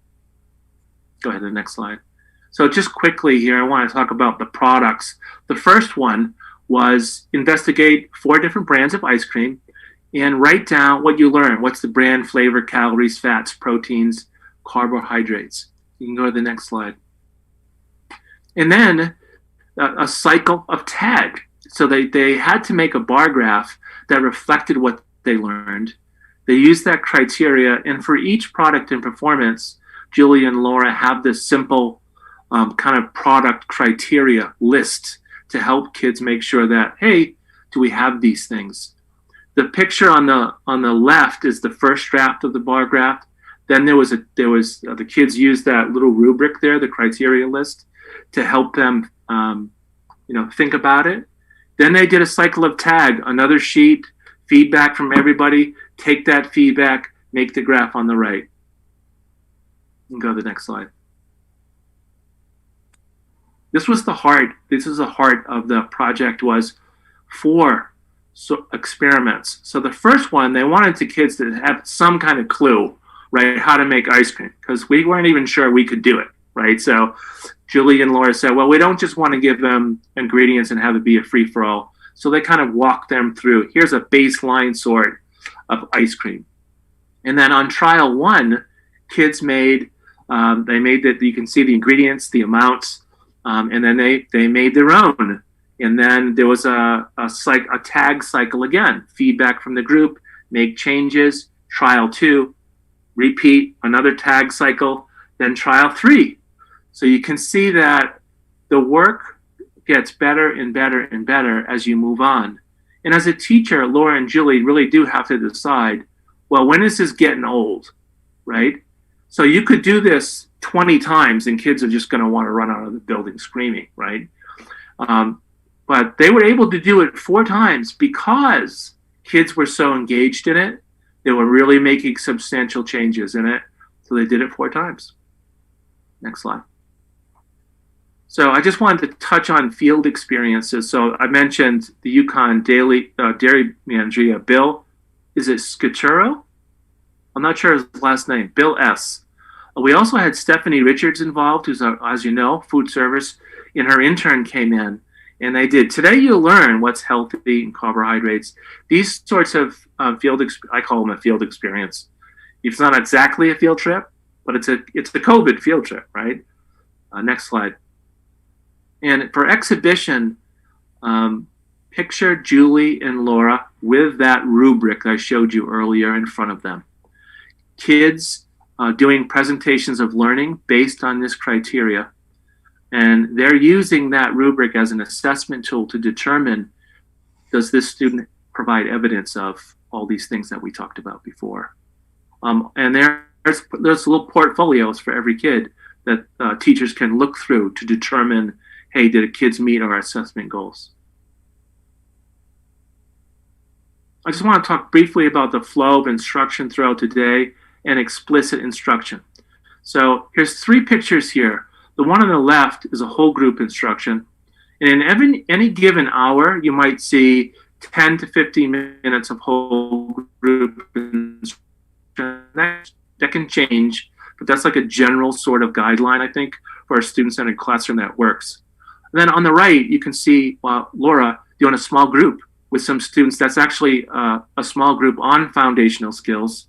Speaker 7: Go ahead to the next slide. So just quickly here, I want to talk about the products. The first one was investigate 4 different brands of ice cream and write down what you learn. What's the brand, flavor, calories, fats, proteins, carbohydrates. You can go to the next slide. And then a cycle of tag. So they had to make a bar graph that reflected what they learned. They used that criteria, and for each product and performance, Julie and Laura have this simple kind of product criteria list to help kids make sure that, hey, do we have these things? The picture on the left is the first draft of the bar graph. Then the kids used that little rubric there, the criteria list, to help them think about it. Then they did a cycle of tag, another sheet, feedback from everybody, take that feedback, make the graph on the right. And go to the next slide. This is the heart of the project, was 4 experiments. So the first one, they wanted the kids to have some kind of clue, right, how to make ice cream, because we weren't even sure we could do it, right? So Julie and Laura said, well, we don't just want to give them ingredients and have it be a free-for-all. So they kind of walked them through, here's a baseline sort of ice cream. And then on trial 1, kids made that you can see the ingredients, the amounts, and then they made their own. And then there was a tag cycle again, feedback from the group, make changes, trial 2, repeat, another tag cycle, then trial 3. So you can see that the work gets better and better and better as you move on. And as a teacher, Laura and Julie really do have to decide, well, when is this getting old, right? So you could do this 20 times and kids are just going to want to run out of the building screaming, right? But they were able to do it 4 times because kids were so engaged in it. They were really making substantial changes in it. So they did it 4 times. Next slide. So I just wanted to touch on field experiences. So I mentioned the Yukon Dairy Manager, Bill, is it Scaturo? I'm not sure his last name, Bill S. We also had Stephanie Richards involved, who's, as you know, food service, and her intern came in. And they did, today you'll learn what's healthy and carbohydrates. These sorts of I call them a field experience. It's not exactly a field trip, but it's a COVID field trip, right? Next slide. And for exhibition, picture Julie and Laura with that rubric I showed you earlier in front of them. Kids doing presentations of learning based on this criteria. And they're using that rubric as an assessment tool to determine, does this student provide evidence of all these things that we talked about before? And there's little portfolios for every kid that teachers can look through to determine, hey, did kids meet our assessment goals? I just want to talk briefly about the flow of instruction throughout today and explicit instruction. So here's 3 pictures here. The one on the left is a whole group instruction. And in any given hour, you might see 10 to 15 minutes of whole group instruction. That can change, but that's like a general sort of guideline, I think, for a student-centered classroom that works. And then on the right, you can see Laura doing a small group with some students. That's actually a small group on foundational skills.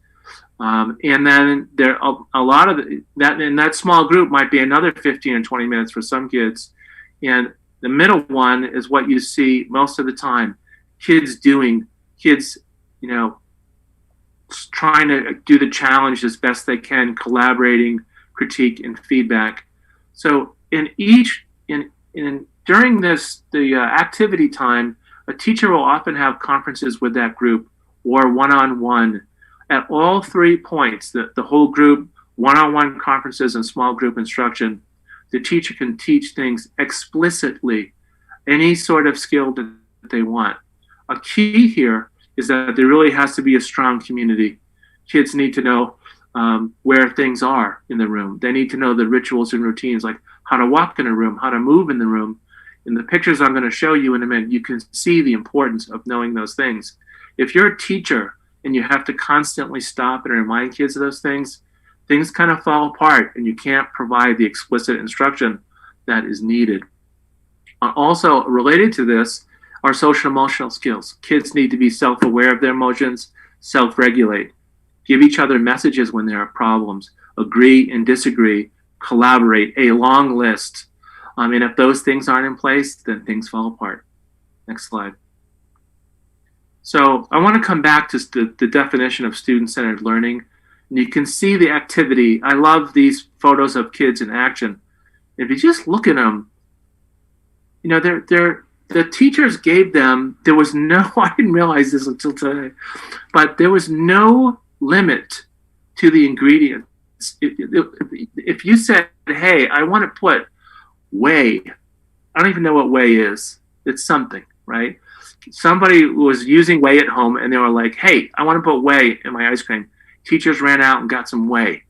Speaker 7: And then there a lot of that in that small group might be another 15 or 20 minutes for some kids. And the middle one is what you see most of the time. Kids, trying to do the challenge as best they can, collaborating, critique, and feedback. So during the activity time, a teacher will often have conferences with that group or one-on-one at all 3 points, the whole group, one-on-one conferences, and small group instruction. The teacher can teach things explicitly, any sort of skill that they want. A key here is that there really has to be a strong community. Kids need to know where things are in the room. They need to know the rituals and routines, like how to walk in a room, how to move in the room. In the pictures I'm going to show you in a minute, you can see the importance of knowing those things. If you're a teacher and you have to constantly stop and remind kids of those things, things kind of fall apart and you can't provide the explicit instruction that is needed. Also related to this are social emotional skills. Kids need to be self-aware of their emotions, self-regulate, give each other messages when there are problems, agree and disagree, collaborate, a long list. And if those things aren't in place, then things fall apart. Next slide. So I want to come back to the definition of student-centered learning. And you can see the activity. I love these photos of kids in action. If you just look at them, you know, the teachers gave them, there was no, I didn't realize this until today, but there was no limit to the ingredients. If you said, hey, I want to put whey, I don't even know what whey is. It's something, right? Somebody was using whey at home and they were like, hey, I want to put whey in my ice cream. Teachers ran out and got some whey.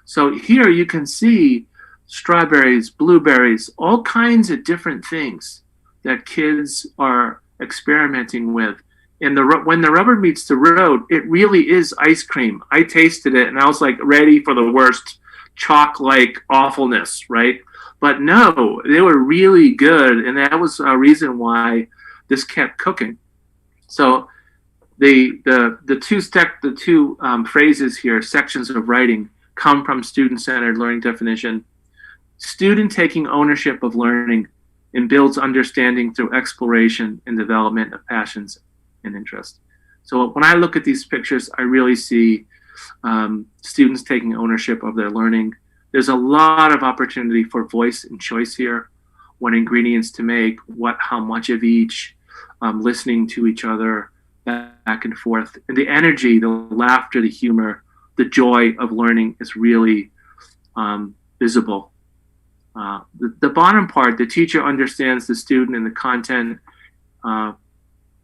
Speaker 7: So here you can see strawberries, blueberries, all kinds of different things that kids are experimenting with. And when the rubber meets the road, it really is ice cream. I tasted it and I was like ready for the worst chalk-like awfulness, right? But no, they were really good. And that was a reason why this kept cooking. So the two phrases here, sections of writing, come from student-centered learning definition. Student taking ownership of learning and builds understanding through exploration and development of passions and interests. So when I look at these pictures, I really see students taking ownership of their learning. There's a lot of opportunity for voice and choice here. What ingredients to make, how much of each, listening to each other back and forth. And the energy, the laughter, the humor, the joy of learning is really visible. The bottom part, the teacher understands the student and the content,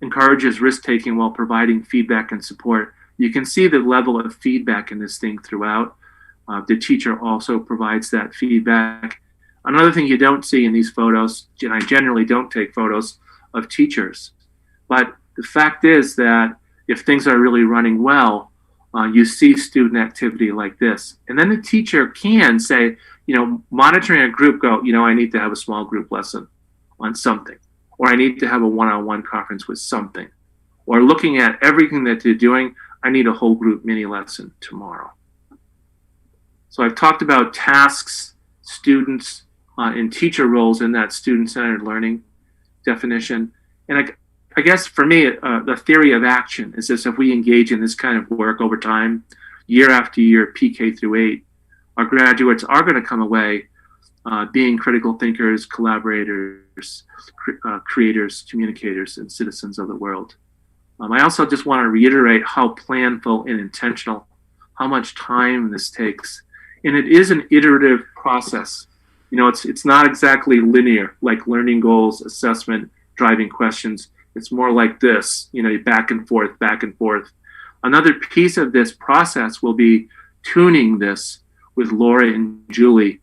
Speaker 7: encourages risk-taking while providing feedback and support. You can see the level of feedback in this thing throughout. The teacher also provides that feedback. Another thing you don't see in these photos, and I generally don't take photos of teachers, but the fact is that if things are really running well, you see student activity like this. And then the teacher can say, you know, monitoring a group, go, you know, I need to have a small group lesson on something, or I need to have a one-on-one conference with something, or looking at everything that they're doing, I need a whole group mini lesson tomorrow. So I've talked about tasks, students, and teacher roles in that student-centered learning definition. And I guess for me, the theory of action is this: if we engage in this kind of work over time, year after year, PK through 8, our graduates are going to come away being critical thinkers, collaborators, creators, communicators, and citizens of the world. I also just want to reiterate how planful and intentional, how much time this takes. And it is an iterative process. You know, it's not exactly linear, like learning goals, assessment, driving questions. It's more like this, you know, back and forth, back and forth. Another piece of this process will be tuning this with Laura and Julie,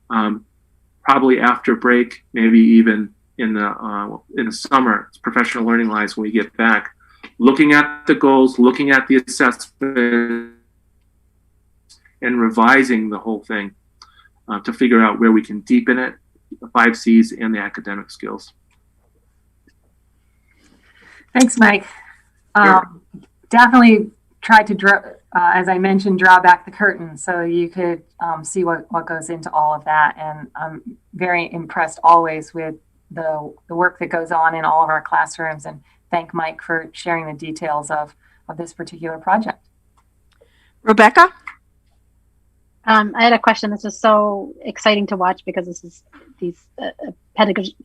Speaker 7: probably after break, maybe even in the summer, professional learning lives when we get back, looking at the goals, looking at the assessment, and revising the whole thing to figure out where we can deepen it, the 5 C's and the academic skills.
Speaker 5: Thanks, Mike.
Speaker 7: Sure.
Speaker 5: Definitely tried to, as I mentioned, draw back the curtain so you could see what goes into all of that. And I'm very impressed always with the work that goes on in all of our classrooms, and thank Mike for sharing the details of this particular project.
Speaker 1: Rebecca?
Speaker 4: I had a question. This is so exciting to watch because this is these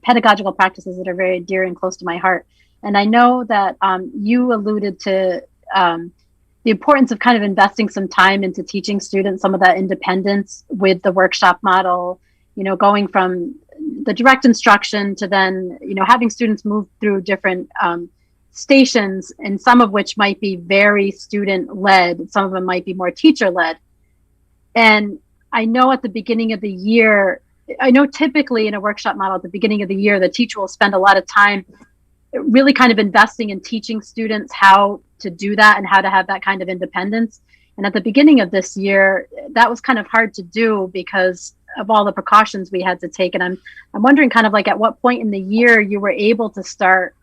Speaker 4: pedagogical practices that are very dear and close to my heart. And I know that you alluded to the importance of kind of investing some time into teaching students some of that independence with the workshop model, you know, going from the direct instruction to then, you know, having students move through different stations, and some of which might be very student-led, some of them might be more teacher-led. And I know at the beginning of the year, I know typically in a workshop model at the beginning of the year, the teacher will spend a lot of time really kind of investing in teaching students how to do that and how to have that kind of independence. And at the beginning of this year, that was kind of hard to do because of all the precautions we had to take. And I'm wondering kind of like at what point in the year you were able to start,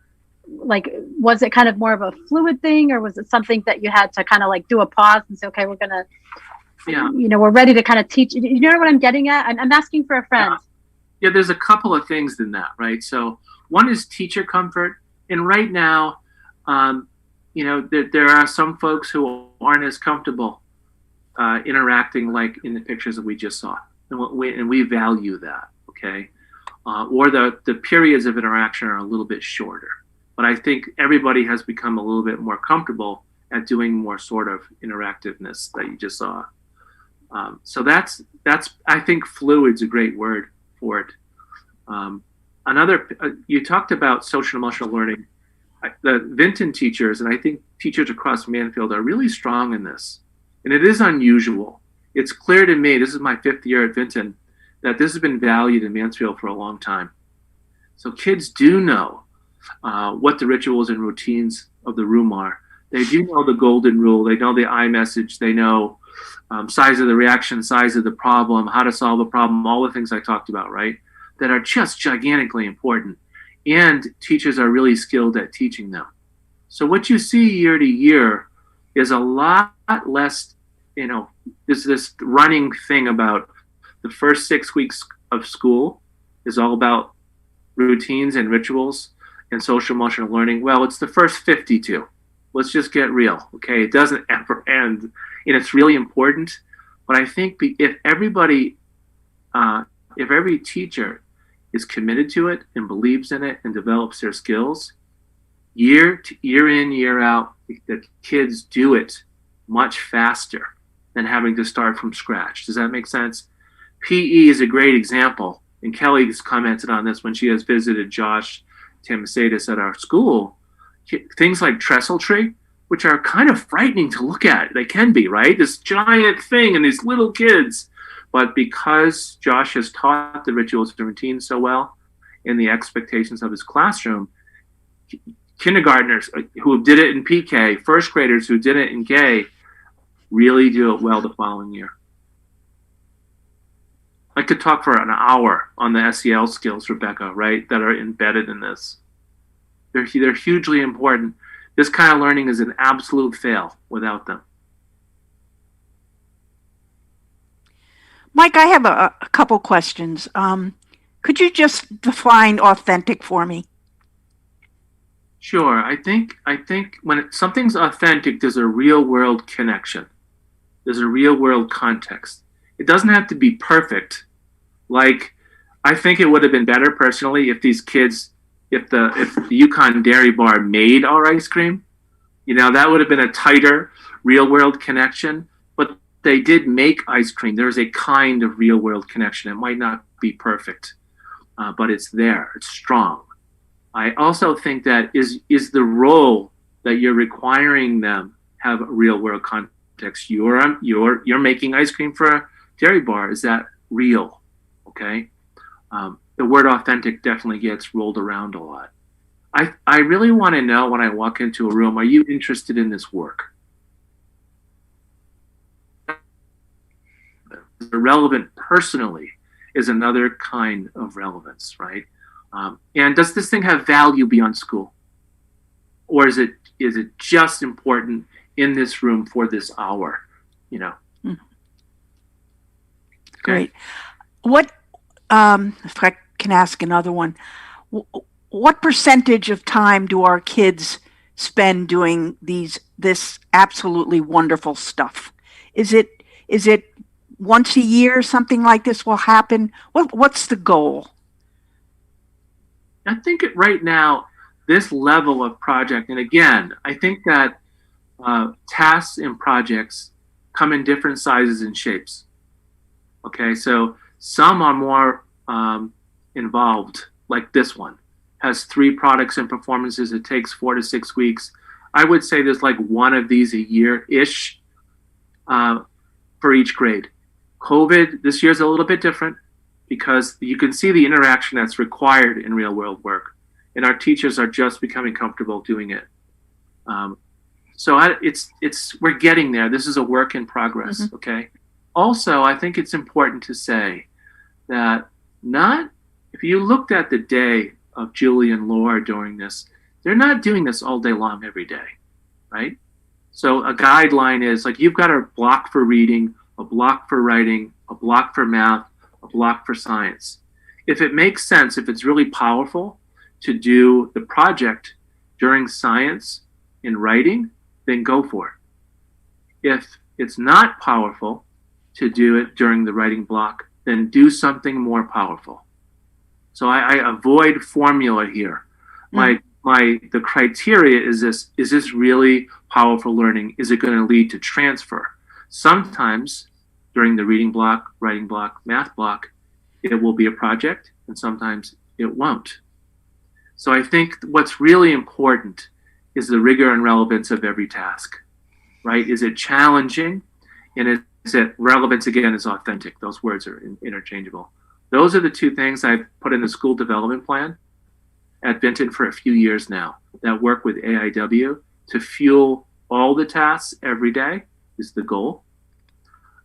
Speaker 4: like, was it kind of more of a fluid thing, or was it something that you had to kind of like do a pause and say, okay, we're going to, we're ready to kind of teach. You know what I'm getting at? I'm asking for a friend.
Speaker 7: Yeah, there's a couple of things in that, right? So one is teacher comfort. And right now, there are some folks who aren't as comfortable interacting like in the pictures that we just saw. And we value that, okay? Or the periods of interaction are a little bit shorter. But I think everybody has become a little bit more comfortable at doing more sort of interactiveness that you just saw. So that's I think fluid's a great word for it. You talked about social emotional learning. The Vinton teachers, and I think teachers across Mansfield, are really strong in this. And it is unusual. It's clear to me, this is my 5th year at Vinton, that this has been valued in Mansfield for a long time. So kids do know what the rituals and routines of the room are. They do know the golden rule. They know the I message. They know size of the reaction, size of the problem, how to solve a problem, all the things I talked about, right? That are just gigantically important. And teachers are really skilled at teaching them. So what you see year to year is a lot less, there's this running thing about the first 6 weeks of school is all about routines and rituals and social emotional learning. Well, it's the first 52. Let's just get real, okay? It doesn't ever end, and it's really important. But I think if every teacher is committed to it and believes in it and develops their skills, year in, year out, the kids do it much faster than having to start from scratch. Does that make sense? PE is a great example, and Kelly has commented on this when she has visited Josh Tamasadis at our school. Things like trestle tree, which are kind of frightening to look at. They can be, right? This giant thing and these little kids. But because Josh has taught the rituals and routines so well and the expectations of his classroom, kindergartners who did it in PK, first graders who did it in K, really do it well the following year. I could talk for an hour on the SEL skills, Rebecca, right, that are embedded in this. They're hugely important. This kind of learning is an absolute fail without them.
Speaker 1: Mike, I have a couple questions. Could you just define authentic for me?
Speaker 7: Sure. I think when something's authentic, there's a real world connection. There's a real world context. It doesn't have to be perfect. Like, I think it would have been better personally if these kids, if the Yukon Dairy Bar made our ice cream, that would have been a tighter real world connection. But they did make ice cream. There's a kind of real world connection. It might not be perfect, but it's there. It's strong. I also think that is the role that you're requiring them have a real world context. You're making ice cream for a dairy bar. Is that real? Okay. The word authentic definitely gets rolled around a lot. I really want to know when I walk into a room, are you interested in this work? Relevant personally is another kind of relevance, right? And does this thing have value beyond school? Or is it just important in this room for this hour?
Speaker 1: Mm-hmm. Great. What, if I can ask another one, what percentage of time do our kids spend doing this absolutely wonderful stuff? Is it once a year something like this will happen? What's the goal?
Speaker 7: I think right now, this level of project, and again, I think that tasks and projects come in different sizes and shapes. Okay, so some are more involved, like this one has 3 products and performances. It takes 4 to 6 weeks. I would say there's like one of these a year-ish for each grade. COVID this year's a little bit different because you can see the interaction that's required in real world work, and our teachers are just becoming comfortable doing it. So we're getting there. This is a work in progress.
Speaker 1: Mm-hmm.
Speaker 7: Okay. Also, I think it's important to say that if you looked at the day of Julie and Laura doing this, they're not doing this all day long every day, right? So a guideline is like, you've got a block for reading, a block for writing, a block for math, a block for science. If it makes sense, if it's really powerful to do the project during science and writing, then go for it. If it's not powerful to do it during the writing block, then do something more powerful. So I avoid formula here. The criteria is this really powerful learning? Is it going to lead to transfer? Sometimes during the reading block, writing block, math block, it will be a project, and sometimes it won't. So I think what's really important is the rigor and relevance of every task, right? Is it challenging? And is it relevance, again, is authentic? Those words are interchangeable. Those are the two things I've put in the school development plan at Vinton for a few years now that work with AIW to fuel all the tasks every day is the goal.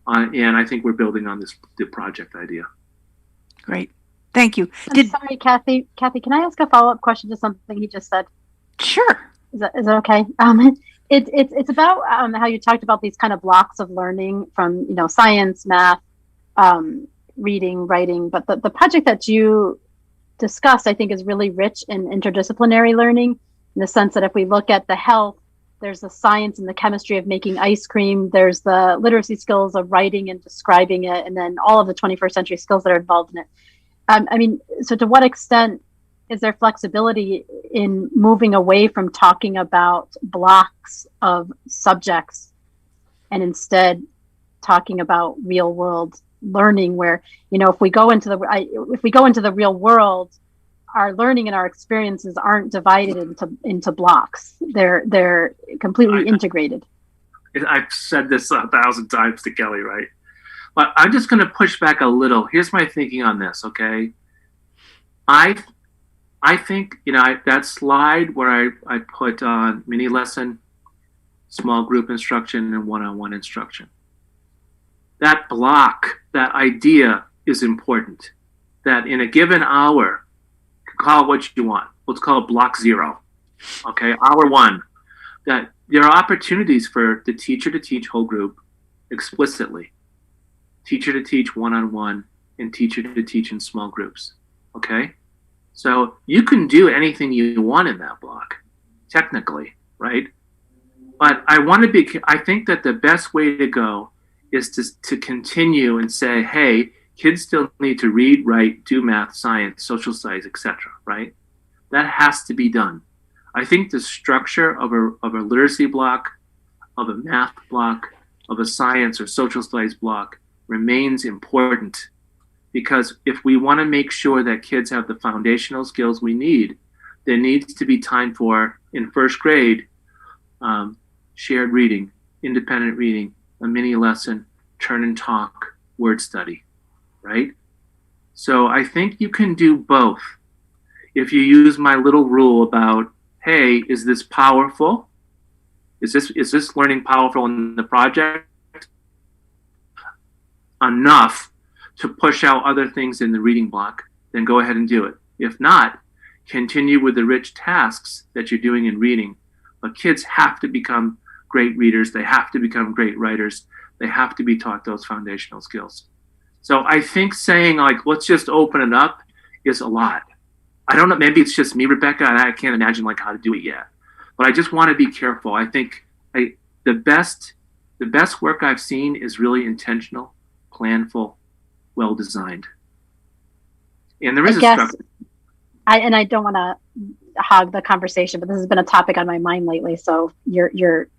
Speaker 7: And I think we're building on the project idea.
Speaker 1: Great. Thank you.
Speaker 4: I'm sorry, Kathy. Kathy, can I ask a follow-up question to something he just said?
Speaker 1: Sure.
Speaker 4: Is that okay? It's about how you talked about these kind of blocks of learning from, science, math, reading, writing. But the project that you discussed, I think, is really rich in interdisciplinary learning, in the sense that if we look at the health, there's the science and the chemistry of making ice cream. There's the literacy skills of writing and describing it, and then all of the 21st century skills that are involved in it. So to what extent is there flexibility in moving away from talking about blocks of subjects and instead talking about real world learning, where, if we go into the real world, our learning and our experiences aren't divided into blocks. They're completely integrated.
Speaker 7: I've said this 1,000 times to Kelly, right? But I'm just going to push back a little. Here's my thinking on this, okay? I think, that slide where I put on mini lesson, small group instruction, and one-on-one instruction. That block, that idea is important. That in a given hour, you can call it what you want. Let's call it block 0, okay? Hour 1. That there are opportunities for the teacher to teach whole group explicitly, teacher to teach one-on-one, and teacher to teach in small groups, okay? So you can do anything you want in that block, technically, right? But I think that the best way to go is to continue and say, hey, kids still need to read, write, do math, science, social studies, etc., right? That has to be done. I think the structure of a literacy block, of a math block, of a science or social studies block remains important. Because if we want to make sure that kids have the foundational skills we need, there needs to be time for, in first grade, shared reading, independent reading, a mini lesson, turn and talk, word study, right? So I think you can do both. If you use my little rule about, hey, is this powerful? Is this learning powerful in the project? Enough to push out other things in the reading block, then go ahead and do it. If not, continue with the rich tasks that you're doing in reading. But kids have to become great readers. They have to become great writers. They have to be taught those foundational skills. So I think saying let's just open it up is a lot. I don't know, maybe it's just me, Rebecca, and I can't imagine how to do it yet. But I just want to be careful. I think the best work I've seen is really intentional, planful, well-designed. And there is a structure.
Speaker 4: I don't want to hog the conversation, but this has been a topic on my mind lately, so you're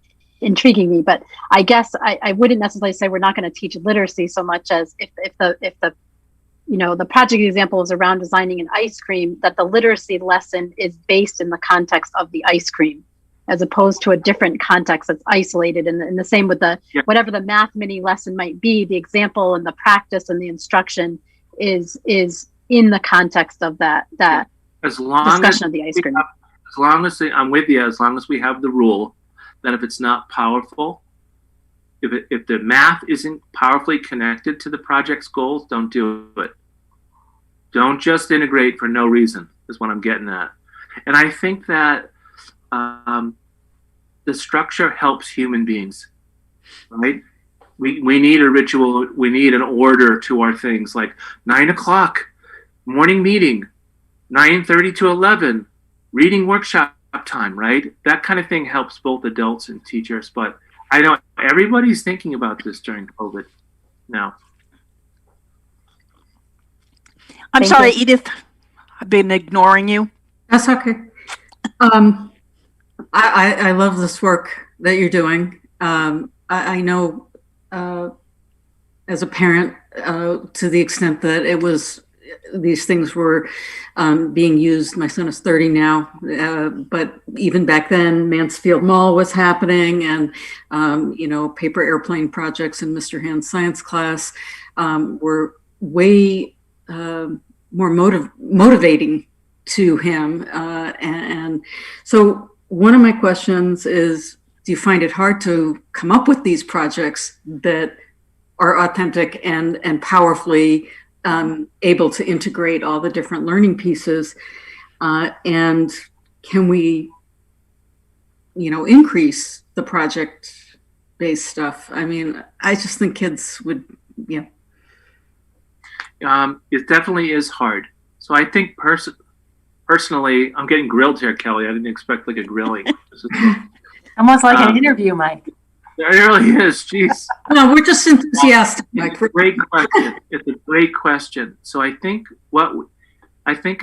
Speaker 4: intriguing me. But I guess I wouldn't necessarily say we're not going to teach literacy so much as if the project example is around designing an ice cream, that the literacy lesson is based in the context of the ice cream, as opposed to a different context that's isolated. And the same with whatever the math mini lesson might be, the example and the practice and the instruction is in the context of that
Speaker 7: as long
Speaker 4: discussion of the ice cream.
Speaker 7: I'm with you, as long as we have the rule that if it's not powerful, if the math isn't powerfully connected to the project's goals, don't do it. Don't just integrate for no reason, is what I'm getting at. And I think that the structure helps human beings, right? We need a ritual. We need an order to our things, like 9 o'clock, morning meeting, 9:30 to 11, reading workshop time, right? That kind of thing helps both adults and teachers. But I know everybody's thinking about this during COVID now.
Speaker 1: I'm sorry, Edith. I've been ignoring you.
Speaker 3: That's okay. I love this work that you're doing. I know as a parent, to the extent that these things were being used. My son is 30 now, but even back then, Mansfield Mall was happening, and paper airplane projects in Mr. Hand's science class were way more motivating to him. And so one of my questions is, do you find it hard to come up with these projects that are authentic and powerfully able to integrate all the different learning pieces? And can we, increase the project-based stuff? I mean, I just think kids would, yeah.
Speaker 7: It definitely is hard. So I think personally, I'm getting grilled here, Kelly. I didn't expect like a grilling.
Speaker 5: Almost like an interview, Mike.
Speaker 7: It really is. Jeez.
Speaker 3: No, we're just enthusiastic, Mike.
Speaker 7: It's a great question. It's a great question. So I think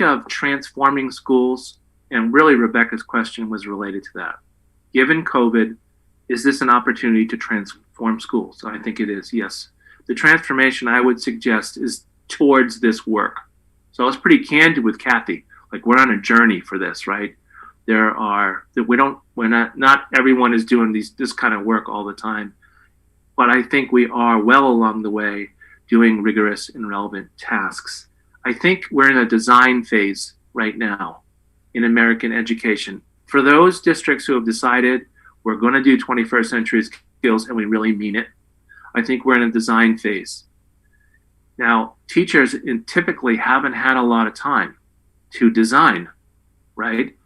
Speaker 7: of transforming schools, and really Rebecca's question was related to that. Given COVID, is this an opportunity to transform schools? I think it is, yes. The transformation I would suggest is towards this work. So I was pretty candid with Kathy. Like, we're on a journey for this, right? Not everyone is doing this kind of work all the time, but I think we are well along the way doing rigorous and relevant tasks. I think we're in a design phase right now in American education. For those districts who have decided we're going to do 21st century skills and we really mean it, I think we're in a design phase. Now, teachers typically haven't had a lot of time to design, right?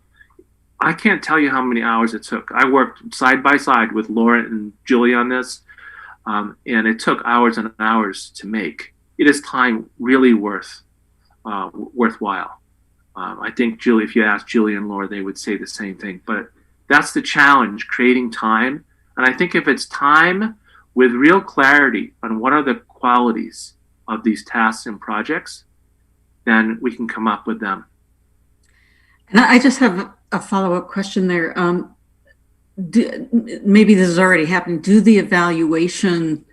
Speaker 7: I can't tell you how many hours it took. I worked side by side with Laura and Julie on this, and it took hours and hours to make. It is time really worthwhile. I think, Julie, if you ask Julie and Laura, they would say the same thing. But that's the challenge, creating time. And I think if it's time with real clarity on what are the qualities of these tasks and projects, then we can come up with them.
Speaker 3: And I just have a follow-up question there. Maybe this is already happening. Do the evaluation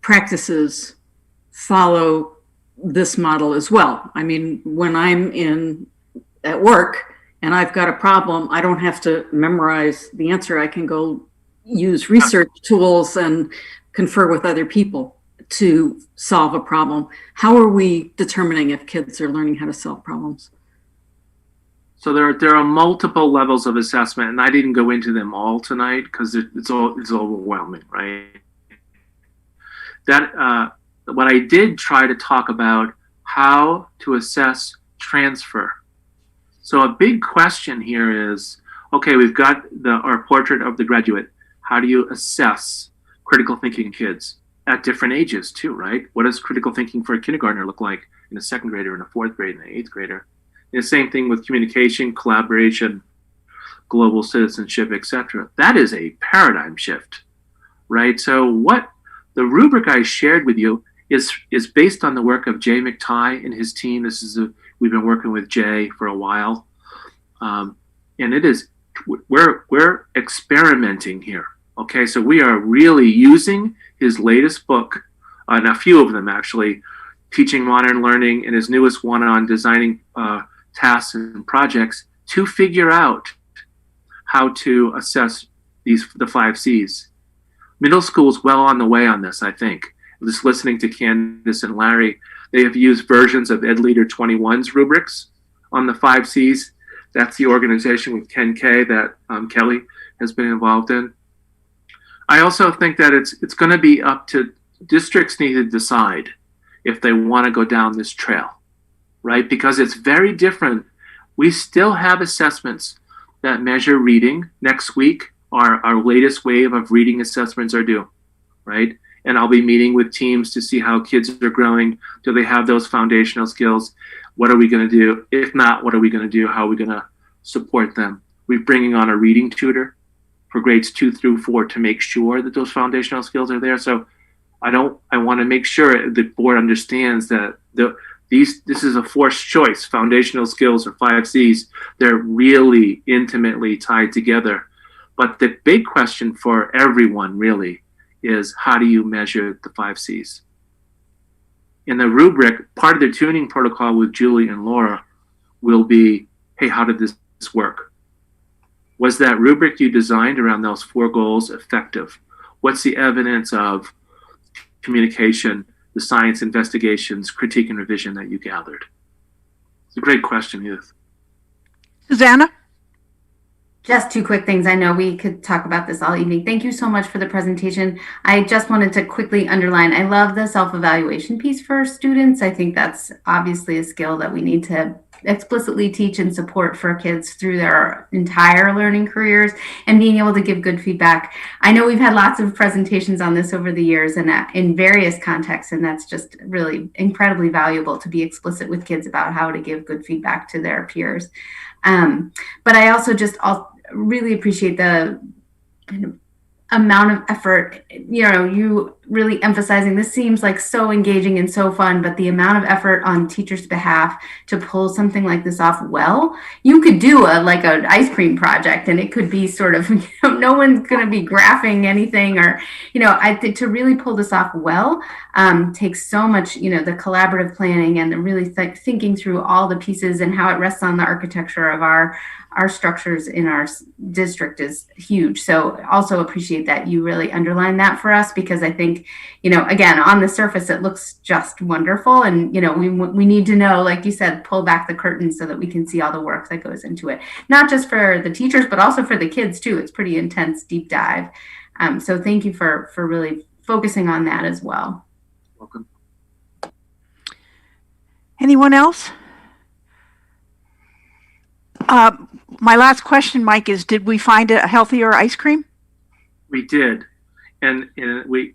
Speaker 3: practices follow this model as well? I mean, when I'm at work and I've got a problem, I don't have to memorize the answer. I can go use research tools and confer with other people to solve a problem. How are we determining if kids are learning how to solve problems?
Speaker 7: So there are multiple levels of assessment, and I didn't go into them all tonight because it's overwhelming, right? What I did try to talk about how to assess transfer. So a big question here is, okay, we've got our portrait of the graduate. How do you assess critical thinking kids at different ages too, right? What does critical thinking for a kindergartner look like in a second grader, in a fourth grade, and an eighth grader? And the same thing with communication, collaboration, global citizenship, etc. That is a paradigm shift, right? So what the rubric I shared with you is based on the work of Jay McTighe and his team. We've been working with Jay for a while, and we're experimenting here. Okay, so we are really using his latest book, and a few of them actually, Teaching Modern Learning, and his newest one on designing tasks and projects to figure out how to assess the 5 C's. Middle school is well on the way on this, I think. Just listening to Candace and Larry, they have used versions of Ed Leader 21's rubrics on the 5 C's. That's the organization with 10K that Kelly has been involved in. I also think that it's going to be up to districts need to decide if they want to go down this trail, right? Because it's very different. We still have assessments that measure reading. Next week, our latest wave of reading assessments are due, right? And I'll be meeting with teams to see how kids are growing. Do they have those foundational skills? What are we going to do? If not, what are we going to do? How are we going to support them? We're bringing on a reading tutor for grades 2 through 4 to make sure that those foundational skills are there. So I want to make sure the board understands that this is a forced choice. Foundational skills or 5 C's, they're really intimately tied together. But the big question for everyone really is, how do you measure the 5 C's? In the rubric, part of the tuning protocol with Julie and Laura will be, hey, how did this work? Was that rubric you designed around those 4 goals effective? What's the evidence of communication, the science investigations, critique and revision that you gathered? It's a great question, Edith.
Speaker 1: Susanna?
Speaker 6: Just 2 quick things. I know we could talk about this all evening. Thank you so much for the presentation. I just wanted to quickly underline, I love the self-evaluation piece for students. I think that's obviously a skill that we need to explicitly teach and support for kids through their entire learning careers, and being able to give good feedback. I know we've had lots of presentations on this over the years and in various contexts, and that's just really incredibly valuable to be explicit with kids about how to give good feedback to their peers. But I also really appreciate the kind of amount of effort, you really emphasizing this seems like so engaging and so fun, but the amount of effort on teachers' behalf to pull something like this off well. You could do an ice cream project and it could be sort of, no one's going to be graphing anything, or, I think to really pull this off well takes so much, the collaborative planning and the really thinking through all the pieces and how it rests on the architecture of our structures in our district is huge. So also appreciate that you really underline that for us, because I think, again, on the surface, it looks just wonderful. And, we need to know, like you said, pull back the curtain so that we can see all the work that goes into it, not just for the teachers, but also for the kids too. It's pretty intense, deep dive. So thank you for really focusing on that as well.
Speaker 7: Welcome.
Speaker 1: Anyone else? My last question, Mike, is did we find a healthier ice cream?
Speaker 7: We did. And we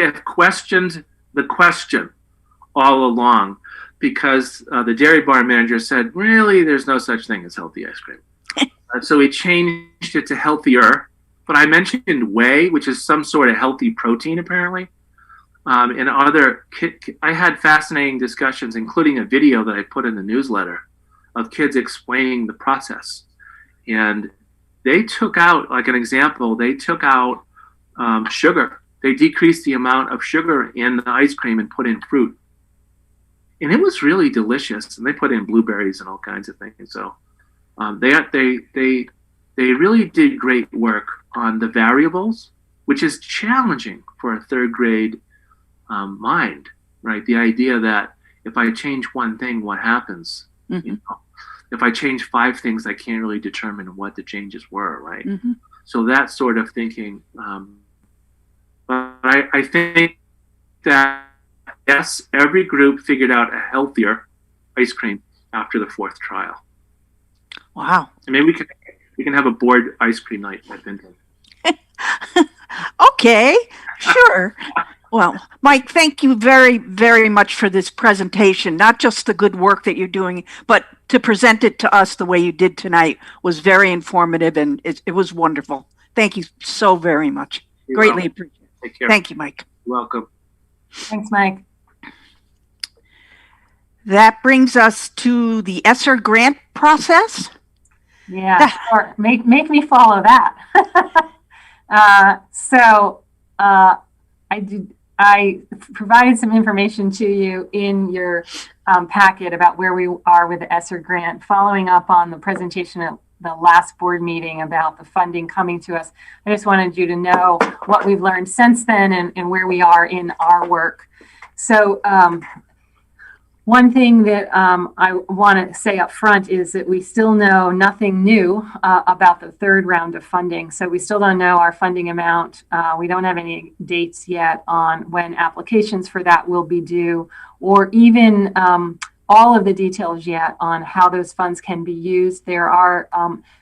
Speaker 7: have questioned the question all along, because the dairy bar manager said, really, there's no such thing as healthy ice cream. So we changed it to healthier. But I mentioned whey, which is some sort of healthy protein, apparently. And I had fascinating discussions, including a video that I put in the newsletter of kids explaining the process. And they took out, like an example, they took out sugar. They decreased the amount of sugar in the ice cream and put in fruit. And it was really delicious. And they put in blueberries and all kinds of things. So they really did great work on the variables, which is challenging for a 3rd grade mind, right? The idea that if I change one thing, what happens? Mm-hmm. If I change 5 things, I can't really determine what the changes were, right? Mm-hmm. So that sort of thinking. But I think that, yes, every group figured out a healthier ice cream after the 4th trial.
Speaker 1: Wow.
Speaker 7: I mean, we can have a board ice cream night at Vinton.
Speaker 1: Okay, sure. Well, Mike, thank you very, very much for this presentation. Not just the good work that you're doing, but to present it to us the way you did tonight was very informative, and it was wonderful. Thank you so very much.
Speaker 7: You're
Speaker 1: Greatly
Speaker 7: welcome.
Speaker 1: appreciate it.
Speaker 7: Take care.
Speaker 1: Thank you, Mike.
Speaker 7: You're welcome.
Speaker 5: Thanks, Mike.
Speaker 1: That brings us to the Esser grant process.
Speaker 5: Yeah, sure. Make me follow that. I provided some information to you in your packet about where we are with the Esser grant, following up on the presentation at the last board meeting about the funding coming to us. I just wanted you to know what we've learned since then and where we are in our work. So One thing that I want to say up front is that we still know nothing new about the third round of funding. So we still don't know our funding amount. We don't have any dates yet on when applications for that will be due, or even all of the details yet on how those funds can be used. There are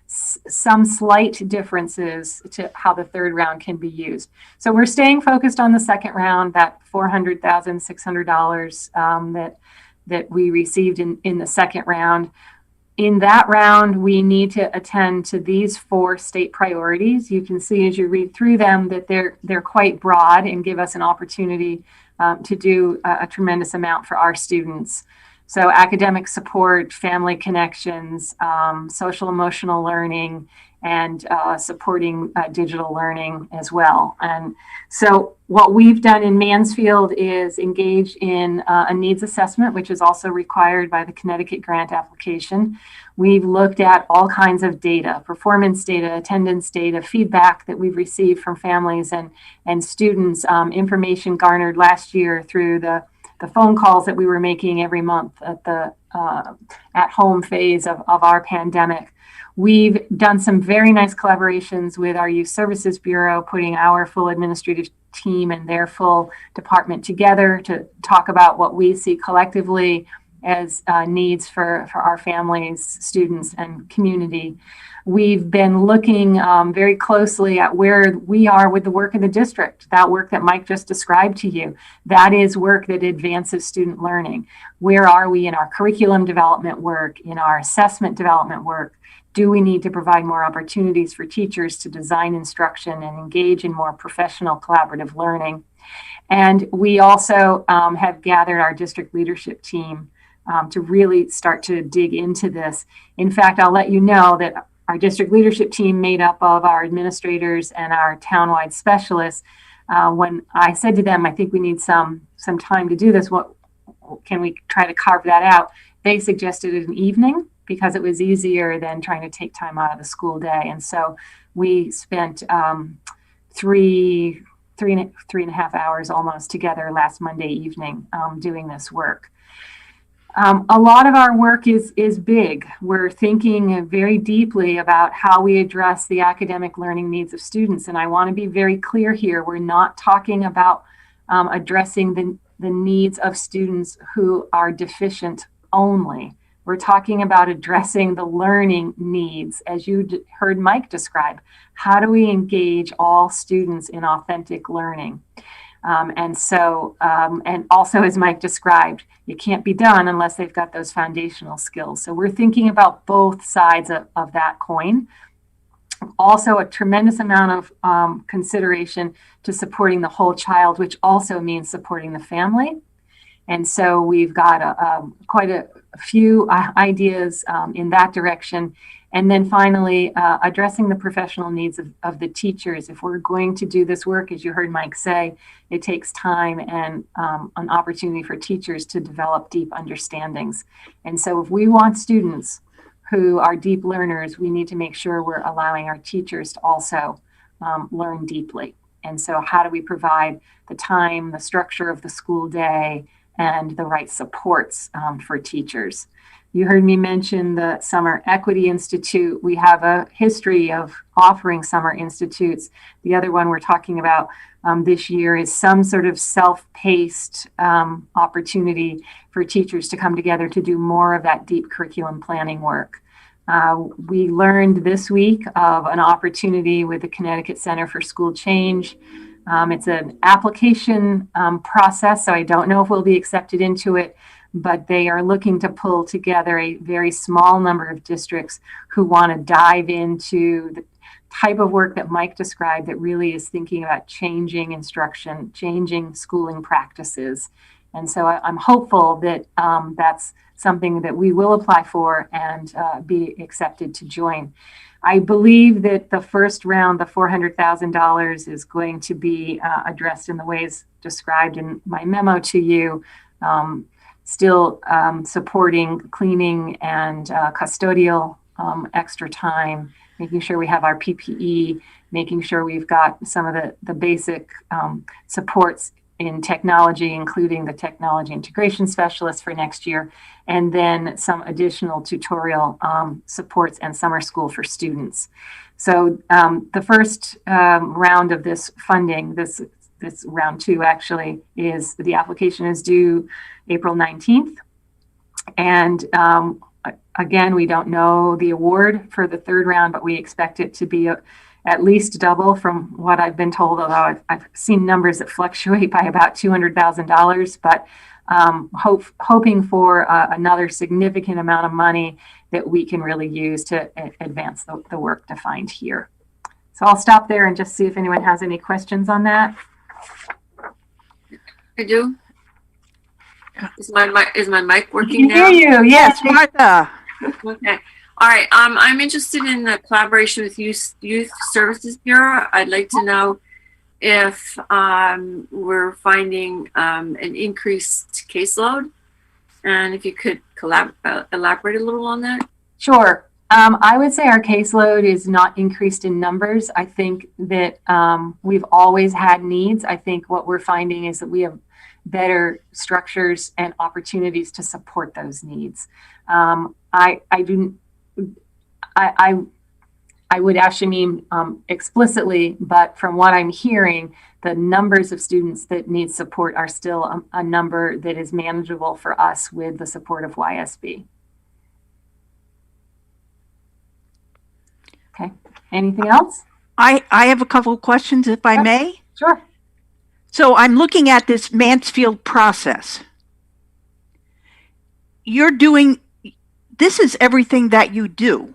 Speaker 5: some slight differences to how the third round can be used. So we're staying focused on the second round, that $400,600 that we received in the second round. In that round, we need to attend to these 4 state priorities. You can see as you read through them that they're quite broad and give us an opportunity to do a tremendous amount for our students. So academic support, family connections, social emotional learning, and supporting digital learning as well. And so what we've done in Mansfield is engage in a needs assessment, which is also required by the Connecticut grant application. We've looked at all kinds of data, performance data, attendance data, feedback that we've received from families and students, information garnered last year through the phone calls that we were making every month at the at-home phase of our pandemic. We've done some very nice collaborations with our Youth Services Bureau, putting our full administrative team and their full department together to talk about what we see collectively as needs for our families, students, and community. We've been looking very closely at where we are with the work of the district, that work that Mike just described to you. That is work that advances student learning. Where are we in our curriculum development work, in our assessment development work? Do we need to provide more opportunities for teachers to design instruction and engage in more professional collaborative learning? And we also have gathered our district leadership team to really start to dig into this. In fact, I'll let you know that our district leadership team, made up of our administrators and our townwide specialists, when I said to them, I think we need some time to do this, what can we try to carve that out? They suggested an evening, because it was easier than trying to take time out of the school day. And so we spent three and a half hours almost together last Monday evening doing this work. A lot of our work is big. We're thinking very deeply about how we address the academic learning needs of students. And I want to be very clear here. We're not talking about addressing the needs of students who are deficient only. We're talking about addressing the learning needs, as you heard Mike describe. How do we engage all students in authentic learning? And also, as Mike described, it can't be done unless they've got those foundational skills. So we're thinking about both sides of that coin. Also, a tremendous amount of consideration to supporting the whole child, which also means supporting the family. And so we've got quite a few ideas in that direction. And then finally, addressing the professional needs of the teachers. If we're going to do this work, as you heard Mike say, it takes time and an opportunity for teachers to develop deep understandings. And so if we want students who are deep learners, we need to make sure we're allowing our teachers to also learn deeply. And so how do we provide the time, the structure of the school day, and the right supports for teachers? You heard me mention the Summer Equity Institute. We have a history of offering summer institutes. The other one we're talking about this year is some sort of self-paced opportunity for teachers to come together to do more of that deep curriculum planning work. We learned this week of an opportunity with the Connecticut Center for School Change. It's an application process, so I don't know if we'll be accepted into it, but they are looking to pull together a very small number of districts who want to dive into the type of work that Mike described that really is thinking about changing instruction, changing schooling practices. And so I'm hopeful that that's something that we will apply for and be accepted to join. I believe that the first round, the $400,000, is going to be addressed in the ways described in my memo to you, still supporting cleaning and custodial extra time, making sure we have our PPE, making sure we've got some of the basic supports in technology, including the technology integration specialist for next year, and then some additional tutorial supports and summer school for students. So the first round of this funding, this round 2 actually, is the application is due April 19th. And again, we don't know the award for the third round, but we expect it to be at least double from what I've been told, although I've seen numbers that fluctuate by about $200,000, but hoping for another significant amount of money that we can really use to advance the work defined here. So I'll stop there and just see if anyone has any questions on that.
Speaker 8: I do. Is my mic working now?
Speaker 5: I hear you. Yes,
Speaker 1: Martha.
Speaker 8: Okay. All right. I'm interested in the collaboration with Youth Services Bureau. I'd like to know if we're finding an increased caseload, and if you could elaborate a little on that.
Speaker 5: Sure. I would say our caseload is not increased in numbers. I think that we've always had needs. I think what we're finding is that we have better structures and opportunities to support those needs. I would actually mean explicitly, but from what I'm hearing, the numbers of students that need support are still a number that is manageable for us with the support of YSB. Okay, anything else?
Speaker 1: I have a couple of questions, if I may.
Speaker 5: Sure.
Speaker 1: So I'm looking at this Mansfield process. This is everything that you do.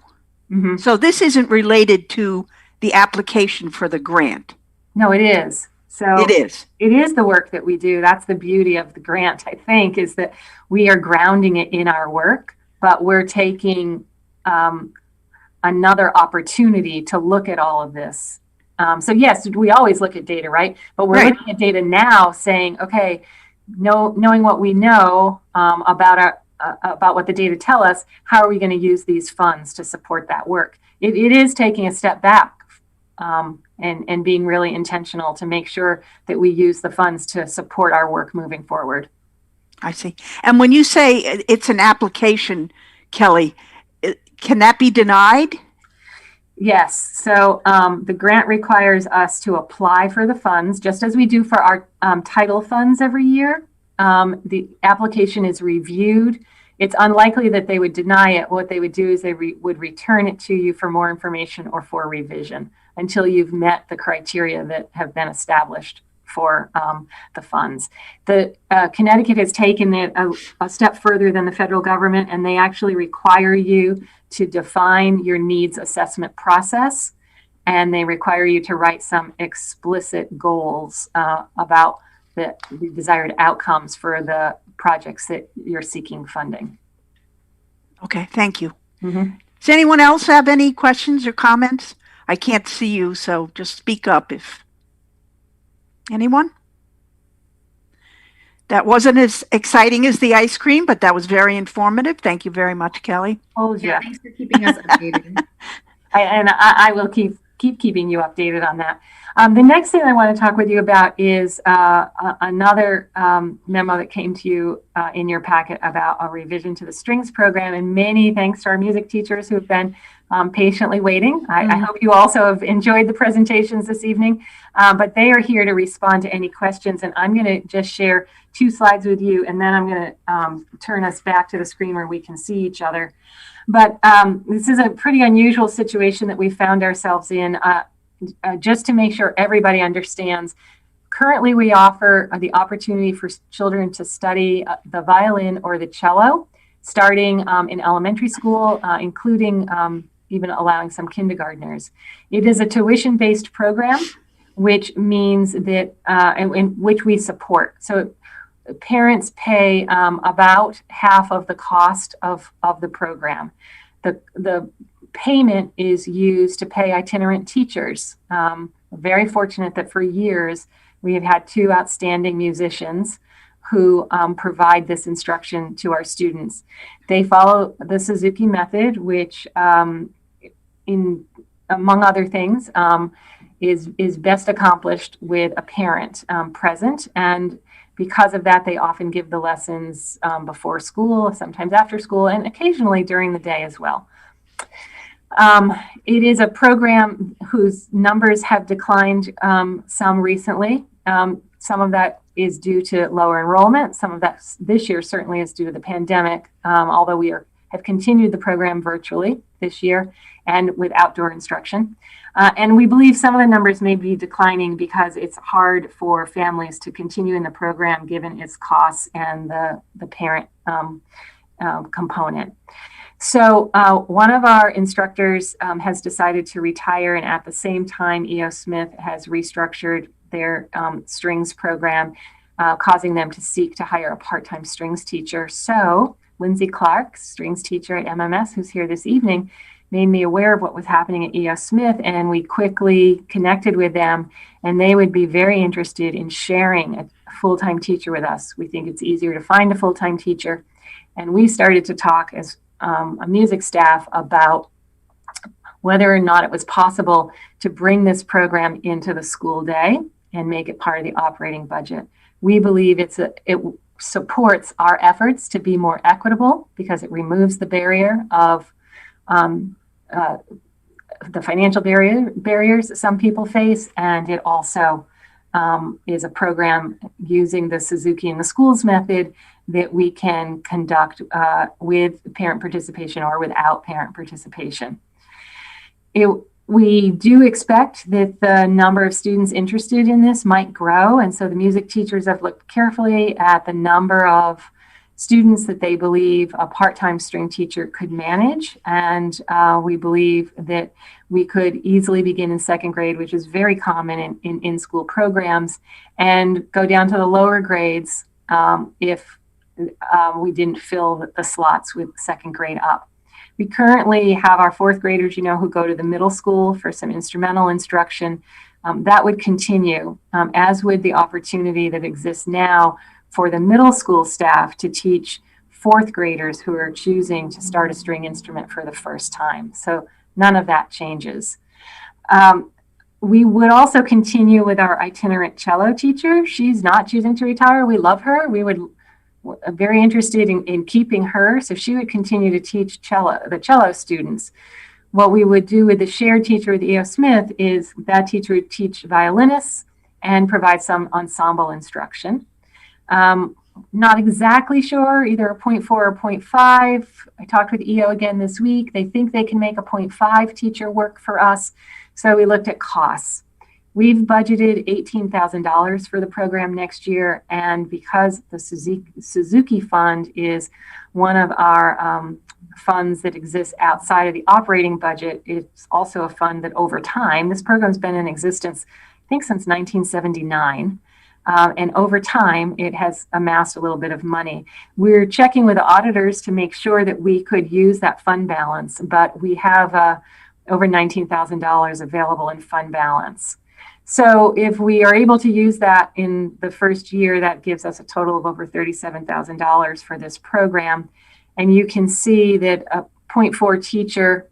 Speaker 5: Mm-hmm.
Speaker 1: So this isn't related to the application for the grant.
Speaker 5: No, it is. So
Speaker 1: It is.
Speaker 5: It is the work that we do. That's the beauty of the grant, I think, is that we are grounding it in our work, but we're taking another opportunity to look at all of this. So yes, we always look at data, right? But we're looking at data now saying, okay, knowing what we know about what the data tell us, how are we going to use these funds to support that work? It is taking a step back and being really intentional to make sure that we use the funds to support our work moving forward.
Speaker 1: I see. And when you say it's an application, Kelly, can that be denied?
Speaker 5: Yes. So the grant requires us to apply for the funds, just as we do for our title funds every year. The application is reviewed. It's unlikely that they would deny it. What they would do is they would return it to you for more information or for revision until you've met the criteria that have been established for the funds. The Connecticut has taken it a step further than the federal government, and they actually require you to define your needs assessment process, and they require you to write some explicit goals about the desired outcomes for the projects that you're seeking funding.
Speaker 1: Okay, thank you.
Speaker 5: Mm-hmm.
Speaker 1: Does anyone else have any questions or comments? I can't see you, so just speak up if anyone. That wasn't as exciting as the ice cream, but that was very informative. Thank you very much, Kelly.
Speaker 5: Oh,
Speaker 6: Yeah, thanks for keeping us updated.
Speaker 5: I will keep keeping you updated on that. The next thing I want to talk with you about is another memo that came to you in your packet about a revision to the strings program, and many thanks to our music teachers who have been patiently waiting. I hope you also have enjoyed the presentations this evening, but they are here to respond to any questions, and I'm going to just share 2 slides with you, and then I'm going to turn us back to the screen where we can see each other. But this is a pretty unusual situation that we found ourselves in. Just to make sure everybody understands, currently we offer the opportunity for children to study the violin or the cello, starting in elementary school, including even allowing some kindergartners. It is a tuition-based program, which means that, in which we support. So parents pay about half of the cost of the program. The payment is used to pay itinerant teachers. Very fortunate that for years we have had 2 outstanding musicians who provide this instruction to our students. They follow the Suzuki method, which among other things, is best accomplished with a parent present. And because of that, they often give the lessons before school, sometimes after school, and occasionally during the day as well. It is a program whose numbers have declined some recently. Some of that is due to lower enrollment. Some of that this year certainly is due to the pandemic, although we have continued the program virtually this year and with outdoor instruction. And we believe some of the numbers may be declining because it's hard for families to continue in the program given its costs and the parent component. So one of our instructors has decided to retire, and at the same time, E.O. Smith has restructured their strings program, causing them to seek to hire a part-time strings teacher. So Lindsay Clark, strings teacher at MMS, who's here this evening, made me aware of what was happening at E.O. Smith, and we quickly connected with them, and they would be very interested in sharing a full-time teacher with us. We think it's easier to find a full-time teacher, and we started to talk as a music staff about whether or not it was possible to bring this program into the school day and make it part of the operating budget. We believe it supports our efforts to be more equitable because it removes the barrier of the financial barriers that some people face, and it also is a program using the Suzuki in the schools method that we can conduct with parent participation or without parent participation. We do expect that the number of students interested in this might grow, and so the music teachers have looked carefully at the number of students that they believe a part-time string teacher could manage, and we believe that we could easily begin in second grade, which is very common in school programs, and go down to the lower grades if we didn't fill the slots with second grade up. We currently have our fourth graders, who go to the middle school for some instrumental instruction. That would continue, as would the opportunity that exists now for the middle school staff to teach fourth graders who are choosing to start a string instrument for the first time. So none of that changes. We would also continue with our itinerant cello teacher. She's not choosing to retire. We love her. We're very interested in keeping her, so she would continue to teach the cello students. What we would do with the shared teacher with E.O. Smith is that teacher would teach violinists and provide some ensemble instruction. Not exactly sure, either a 0.4 or 0.5. I talked with EO again this week. They think they can make a 0.5 teacher work for us. So we looked at costs. We've budgeted $18,000 for the program next year. And because the Suzuki Fund is one of our funds that exists outside of the operating budget, it's also a fund that over time, this program's been in existence, I think since 1979. And over time, it has amassed a little bit of money. We're checking with the auditors to make sure that we could use that fund balance, but we have over $19,000 available in fund balance. So if we are able to use that in the first year, that gives us a total of over $37,000 for this program. And you can see that a 0.4 teacher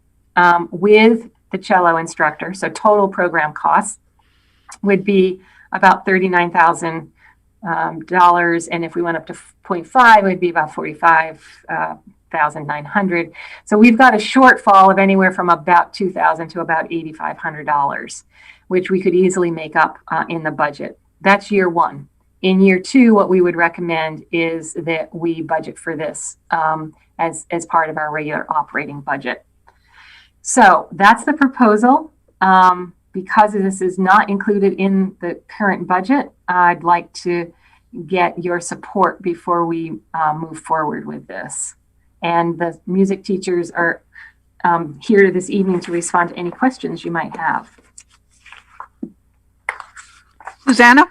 Speaker 5: with the cello instructor, so total program costs, would be about $39,000, and if we went up to 0.5, it would be about $45,900. So we've got a shortfall of anywhere from about $2,000 to about $8,500, which we could easily make up in the budget. That's year one. In year two, what we would recommend is that we budget for this as part of our regular operating budget. So that's the proposal. Because this is not included in the current budget, I'd like to get your support before we move forward with this. And the music teachers are here this evening to respond to any questions you might have.
Speaker 1: Susanna?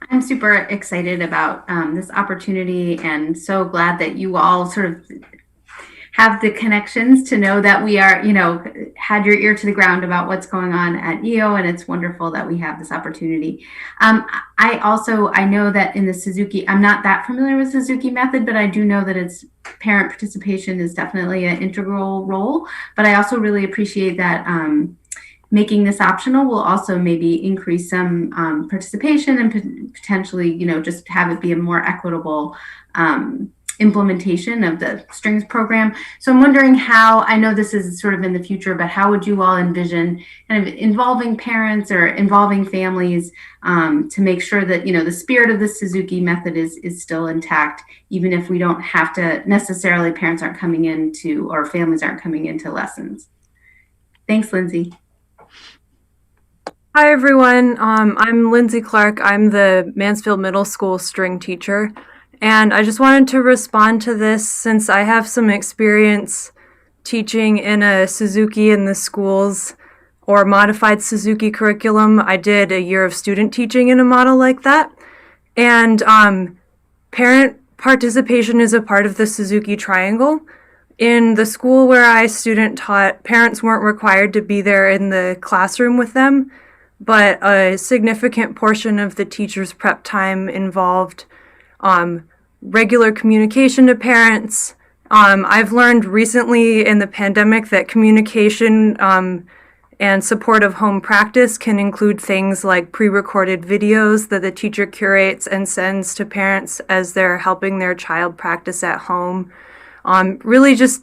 Speaker 6: I'm super excited about this opportunity and so glad that you all sort of have the connections to know that we are, had your ear to the ground about what's going on at EO, and it's wonderful that we have this opportunity. I know that in the Suzuki, I'm not that familiar with Suzuki method, but I do know that it's parent participation is definitely an integral role. But I also really appreciate that making this optional will also maybe increase some participation and potentially, just have it be a more equitable implementation of the strings program. So I'm wondering how, I know this is sort of in the future, but how would you all envision kind of involving parents or involving families to make sure that, the spirit of the Suzuki method is still intact, even if we don't have to necessarily, parents aren't coming into, or families aren't coming into lessons. Thanks, Lindsay.
Speaker 9: Hi, everyone. I'm Lindsay Clark. I'm the Mansfield Middle School string teacher. And I just wanted to respond to this since I have some experience teaching in a Suzuki in the schools or modified Suzuki curriculum. I did a year of student teaching in a model like that. And parent participation is a part of the Suzuki triangle. In the school where I student taught, parents weren't required to be there in the classroom with them, but a significant portion of the teacher's prep time involved regular communication to parents. I've learned recently in the pandemic that communication and supportive home practice can include things like pre-recorded videos that the teacher curates and sends to parents as they're helping their child practice at home. Really just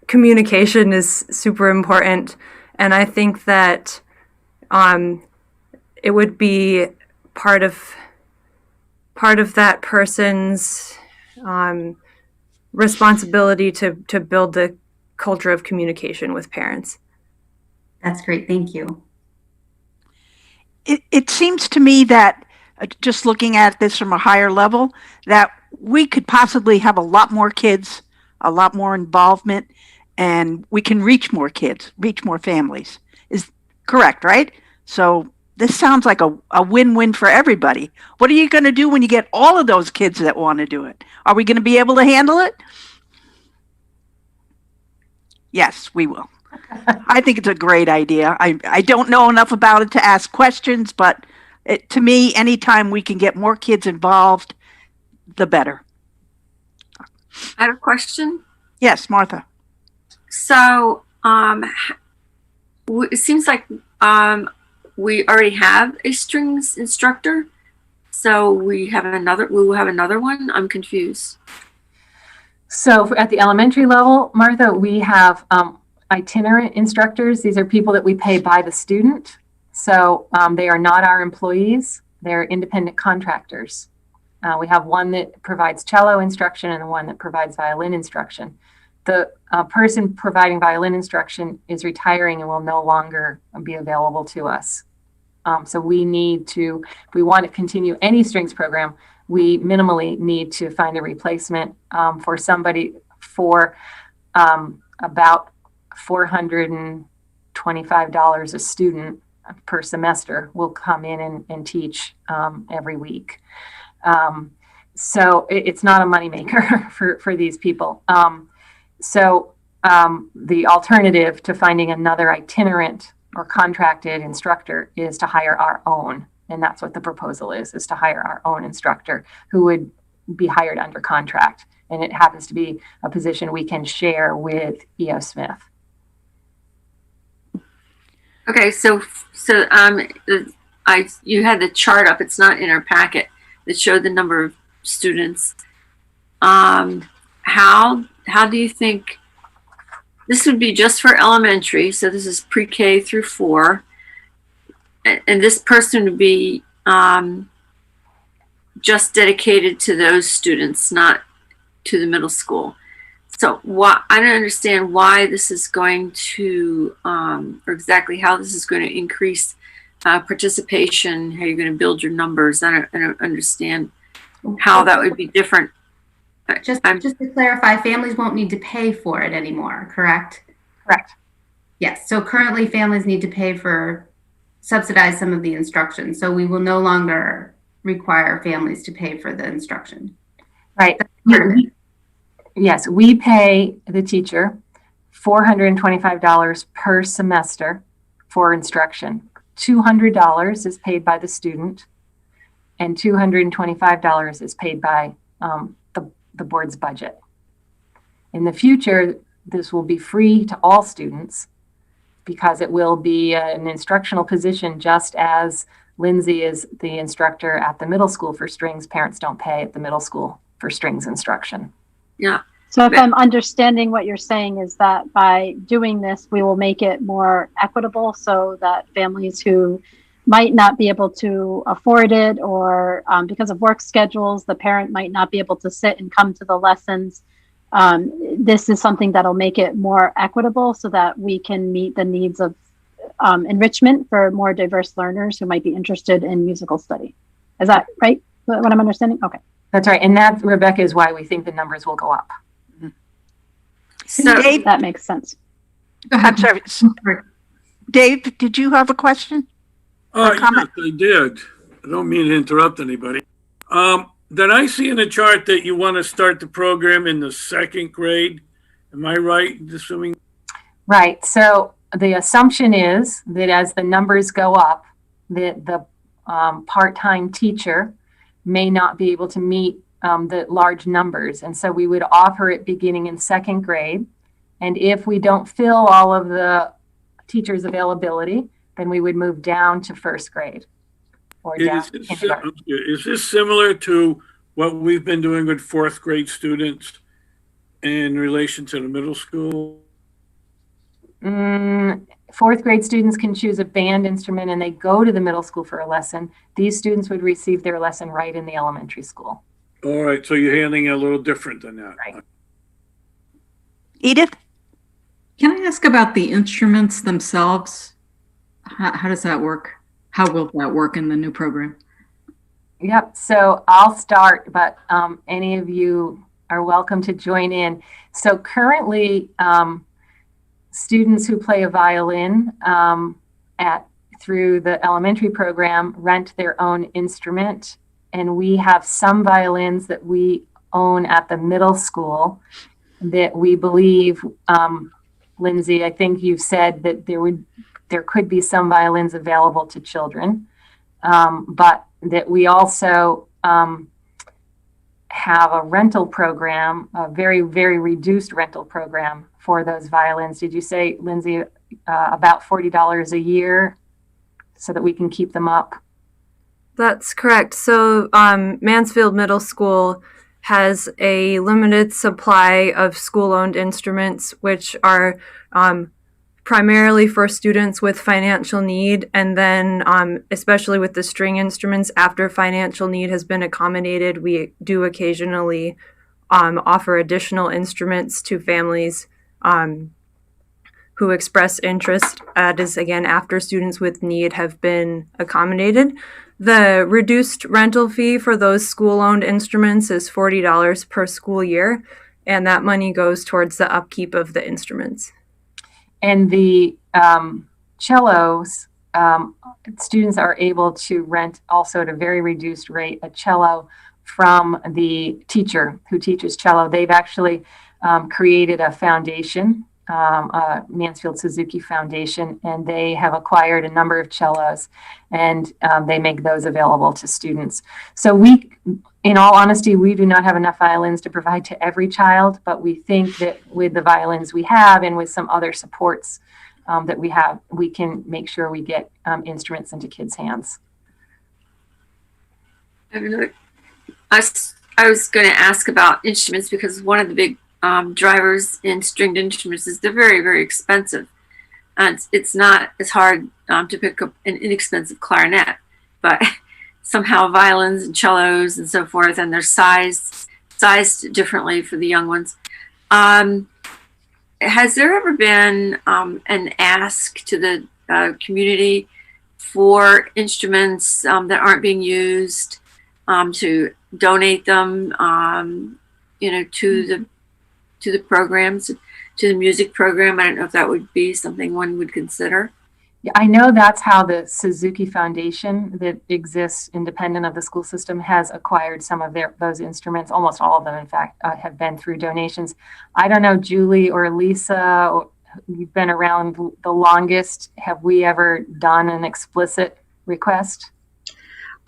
Speaker 9: communication is super important, and I think that it would be part of that person's responsibility to build the culture of communication with parents.
Speaker 6: That's great. Thank you.
Speaker 1: It seems to me that just looking at this from a higher level, that we could possibly have a lot more kids, a lot more involvement, and we can reach more kids, reach more families. Is correct, right? So this sounds like a win-win for everybody. What are you going to do when you get all of those kids that want to do it? Are we going to be able to handle it? Yes, we will. I think it's a great idea. I don't know enough about it to ask questions, but to me, anytime we can get more kids involved, the better.
Speaker 8: I have a question.
Speaker 1: Yes, Martha.
Speaker 8: So it seems like we already have a strings instructor, so we will have another one. I'm confused.
Speaker 5: So at the elementary level, Martha, we have itinerant instructors. These are people that we pay by the student. So they are not our employees. They're independent contractors. We have one that provides cello instruction and one that provides violin instruction. The person providing violin instruction is retiring and will no longer be available to us. So we need to, if we want to continue any strings program, we minimally need to find a replacement for somebody for about $425 a student per semester will come in and teach every week. So it's not a moneymaker for these people. So the alternative to finding another itinerant or contracted instructor is to hire our own. And that's what the proposal is to hire our own instructor who would be hired under contract. And it happens to be a position we can share with E.O. Smith.
Speaker 8: Okay, so you had the chart up. It's not in our packet that showed the number of students. How do you think this would be just for elementary? So this is pre-K through 4, and this person would be just dedicated to those students, not to the middle school. So I don't understand why this is going to, or exactly how this is going to increase participation, how you're going to build your numbers. I don't understand how that would be different.
Speaker 6: Just to clarify, families won't need to pay for it anymore, correct?
Speaker 5: Correct.
Speaker 6: Yes. So currently families need to subsidize some of the instruction. So we will no longer require families to pay for the instruction.
Speaker 5: Right. Yes, we pay the teacher $425 per semester for instruction. $200 is paid by the student, and $225 is paid by the board's budget. In the future, this will be free to all students, because it will be an instructional position, just as Lindsay is the instructor at the middle school for strings. Parents don't pay at the middle school for strings instruction.
Speaker 8: Yeah.
Speaker 4: So if I'm understanding what you're saying is that by doing this, we will make it more equitable so that families who might not be able to afford it, or because of work schedules, the parent might not be able to sit and come to the lessons. This is something that'll make it more equitable so that we can meet the needs of enrichment for more diverse learners who might be interested in musical study. Is that right? What I'm understanding? Okay.
Speaker 5: That's right. And that, Rebecca, is why we think the numbers will go up.
Speaker 8: So
Speaker 1: Dave,
Speaker 4: That makes sense.
Speaker 1: I'm sorry. Dave, did you have a question?
Speaker 10: Yes,
Speaker 1: comment?
Speaker 10: I did. I don't mean to interrupt anybody. Did I see in the chart that you want to start the program in the second grade? Am I right in assuming?
Speaker 5: Right. So the assumption is that as the numbers go up, that the part-time teacher may not be able to meet the large numbers. And so we would offer it beginning in second grade. And if we don't fill all of the teachers' availability, then we would move down to first grade. Or down to kindergarten.
Speaker 10: Is this similar to what we've been doing with fourth grade students in relation to the middle school?
Speaker 5: Fourth grade students can choose a band instrument and they go to the middle school for a lesson. These students would receive their lesson right in the elementary school.
Speaker 10: All right, so you're handling it a little different than that.
Speaker 5: Right.
Speaker 1: Edith?
Speaker 3: Can I ask about the instruments themselves? How does that work? How will that work in the new program?
Speaker 5: Yep. So I'll start, but any of you are welcome to join in. So currently, students who play a violin through the elementary program rent their instrument, and we have some violins that we own at the middle school that we believe, Lindsay, I think you've said that there could be some violins available to children, but that we also have a rental program, a very, very reduced rental program for those violins. Did you say, Lindsay, about $40 a year so that we can keep them up?
Speaker 9: That's correct. So Mansfield Middle School has a limited supply of school-owned instruments, which are primarily for students with financial need. And then especially with the string instruments, after financial need has been accommodated, we do occasionally offer additional instruments to families who express interest. That is, again, after students with need have been accommodated. The reduced rental fee for those school-owned instruments is $40 per school year, and that money goes towards the upkeep of the instruments.
Speaker 5: And the cellos, students are able to rent also at a very reduced rate a cello from the teacher who teaches cello. They've actually created a foundation, Mansfield Suzuki Foundation, and they have acquired a number of cellos, and they make those available to students. So we, in all honesty, we do not have enough violins to provide to every child, but we think that with the violins we have and with some other supports that we have, we can make sure we get instruments into kids' hands.
Speaker 8: I was going to ask about instruments because one of the big drivers in stringed instruments is they're very, very expensive. And it's not as hard to pick up an inexpensive clarinet, but somehow violins and cellos and so forth, and they're sized differently for the young ones. Has there ever been an ask to the community for instruments that aren't being used to donate them, to the programs, to the music program? I don't know if that would be something one would consider.
Speaker 5: Yeah, I know that's how the Suzuki Foundation that exists independent of the school system has acquired some of those instruments. Almost all of them, in fact, have been through donations. I don't know, Julie or Lisa, you've been around the longest. Have we ever done an explicit request?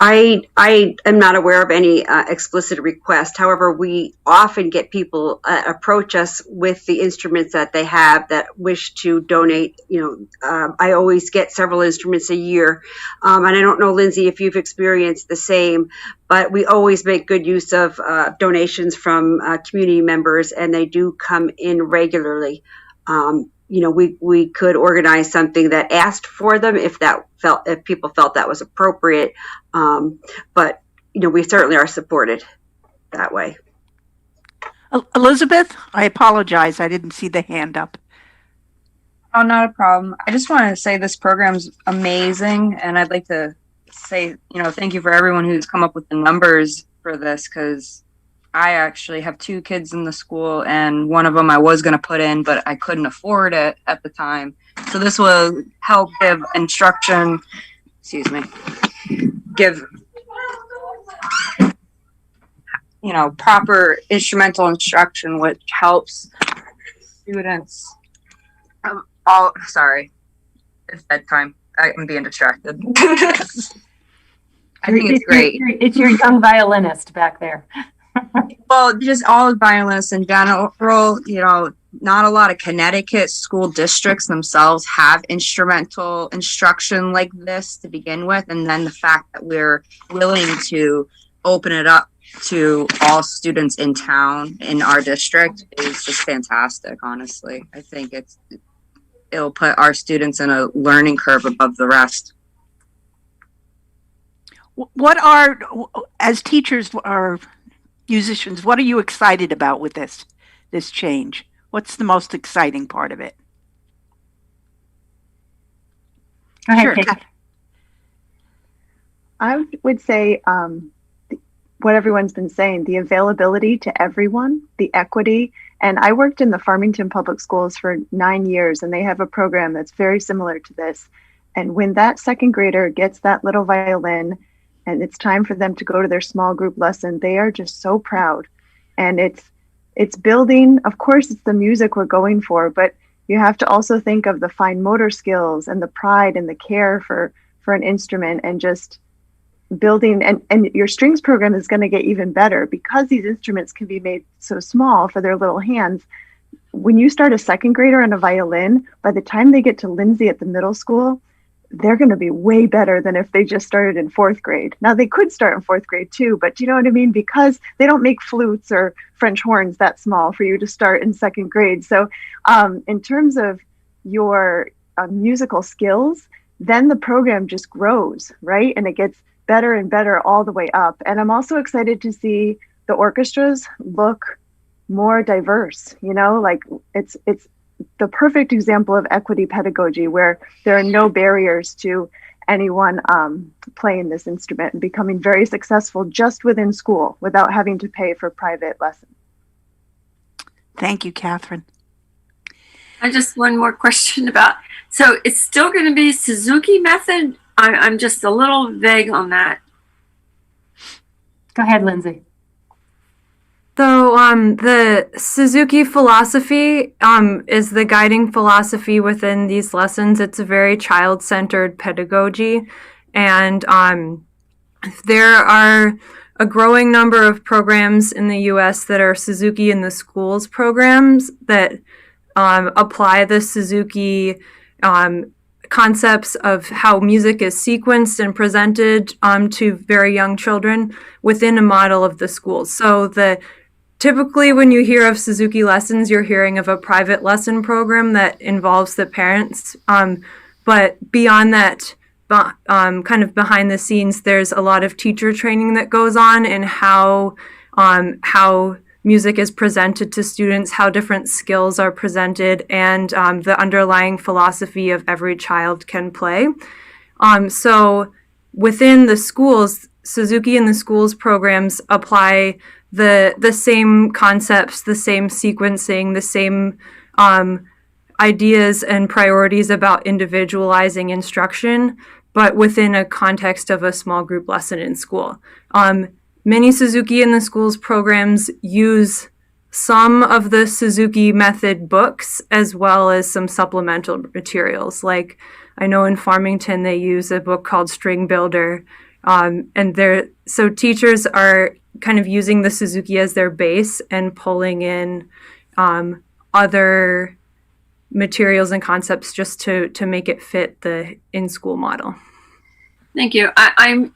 Speaker 11: I am not aware of any explicit request. However, we often get people approach us with the instruments that they have that wish to donate. I always get several instruments a year. And I don't know, Lindsay, if you've experienced the same, but we always make good use of donations from community members, and they do come in regularly. We could organize something that asked for them if people felt that was appropriate. But we certainly are supported that way.
Speaker 1: Elizabeth, I apologize. I didn't see the hand up.
Speaker 12: Oh, not a problem. I just wanted to say this program's amazing, and I'd like to say, thank you for everyone who's come up with the numbers for this, because I actually have 2 kids in the school, and one of them I was going to put in, but I couldn't afford it at the time. So this will help give proper instrumental instruction, which helps students. Sorry, it's bedtime. I'm being distracted. I think it's great.
Speaker 5: It's your young violinist back there.
Speaker 12: Well, just all violinists in general, not a lot of Connecticut school districts themselves have instrumental instruction like this to begin with. And then the fact that we're willing to open it up to all students in town in our district is just fantastic, honestly. I think it'll put our students in a learning curve above the rest.
Speaker 1: As teachers or musicians, what are you excited about with this change? What's the most exciting part of it?
Speaker 5: Go ahead,
Speaker 1: Sure.
Speaker 5: Kate.
Speaker 13: I would say what everyone's been saying, the availability to everyone, the equity. And I worked in the Farmington Public Schools for 9 years, and they have a program that's very similar to this. And when that second grader gets that little violin and it's time for them to go to their small group lesson, they are just so proud. And it's building, of course, it's the music we're going for, but you have to also think of the fine motor skills and the pride and the care for an instrument, and just building, and your strings program is going to get even better because these instruments can be made so small for their little hands. When you start a second grader on a violin, by the time they get to Lindsay at the middle school, they're going to be way better than if they just started in 4th grade. Now, they could start in 4th grade too, but do you know what I mean? Because they don't make flutes or French horns that small for you to start in 2nd grade. So in terms of your musical skills, then the program just grows, right? And it gets better and better all the way up. And I'm also excited to see the orchestras look more diverse, like it's the perfect example of equity pedagogy, where there are no barriers to anyone playing this instrument and becoming very successful just within school without having to pay for private lessons.
Speaker 1: Thank you, Catherine.
Speaker 8: I just one more question so it's still going to be Suzuki method? I'm just a little vague on that.
Speaker 5: Go ahead, Lindsay.
Speaker 9: So the Suzuki Philosophy is the guiding philosophy within these lessons. It's a very child-centered pedagogy, and there are a growing number of programs in the U.S. that are Suzuki in the Schools programs that apply the Suzuki concepts of how music is sequenced and presented to very young children within a model of the schools. So typically when you hear of Suzuki lessons, you're hearing of a private lesson program that involves the parents. But beyond that, kind of behind the scenes, there's a lot of teacher training that goes on in how music is presented to students, how different skills are presented, and the underlying philosophy of every child can play. So within the schools, Suzuki in the Schools programs apply the same concepts, the same sequencing, the same ideas and priorities about individualizing instruction, but within a context of a small group lesson in school. Many Suzuki in the Schools programs use some of the Suzuki method books as well as some supplemental materials. Like I know in Farmington they use a book called String Builder, So teachers are kind of using the Suzuki as their base and pulling in other materials and concepts just to make it fit the in-school model.
Speaker 8: Thank you. I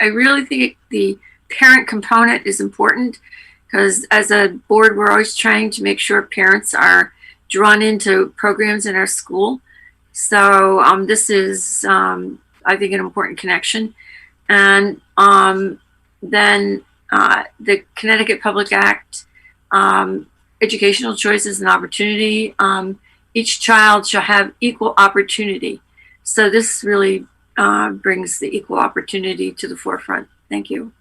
Speaker 8: really think the parent component is important, because as a board, we're always trying to make sure parents are drawn into programs in our school. So this is, I think, an important connection. And then the Connecticut Public Act, educational choices and opportunity. Each child shall have equal opportunity. So this really brings the equal opportunity to the forefront. Thank you.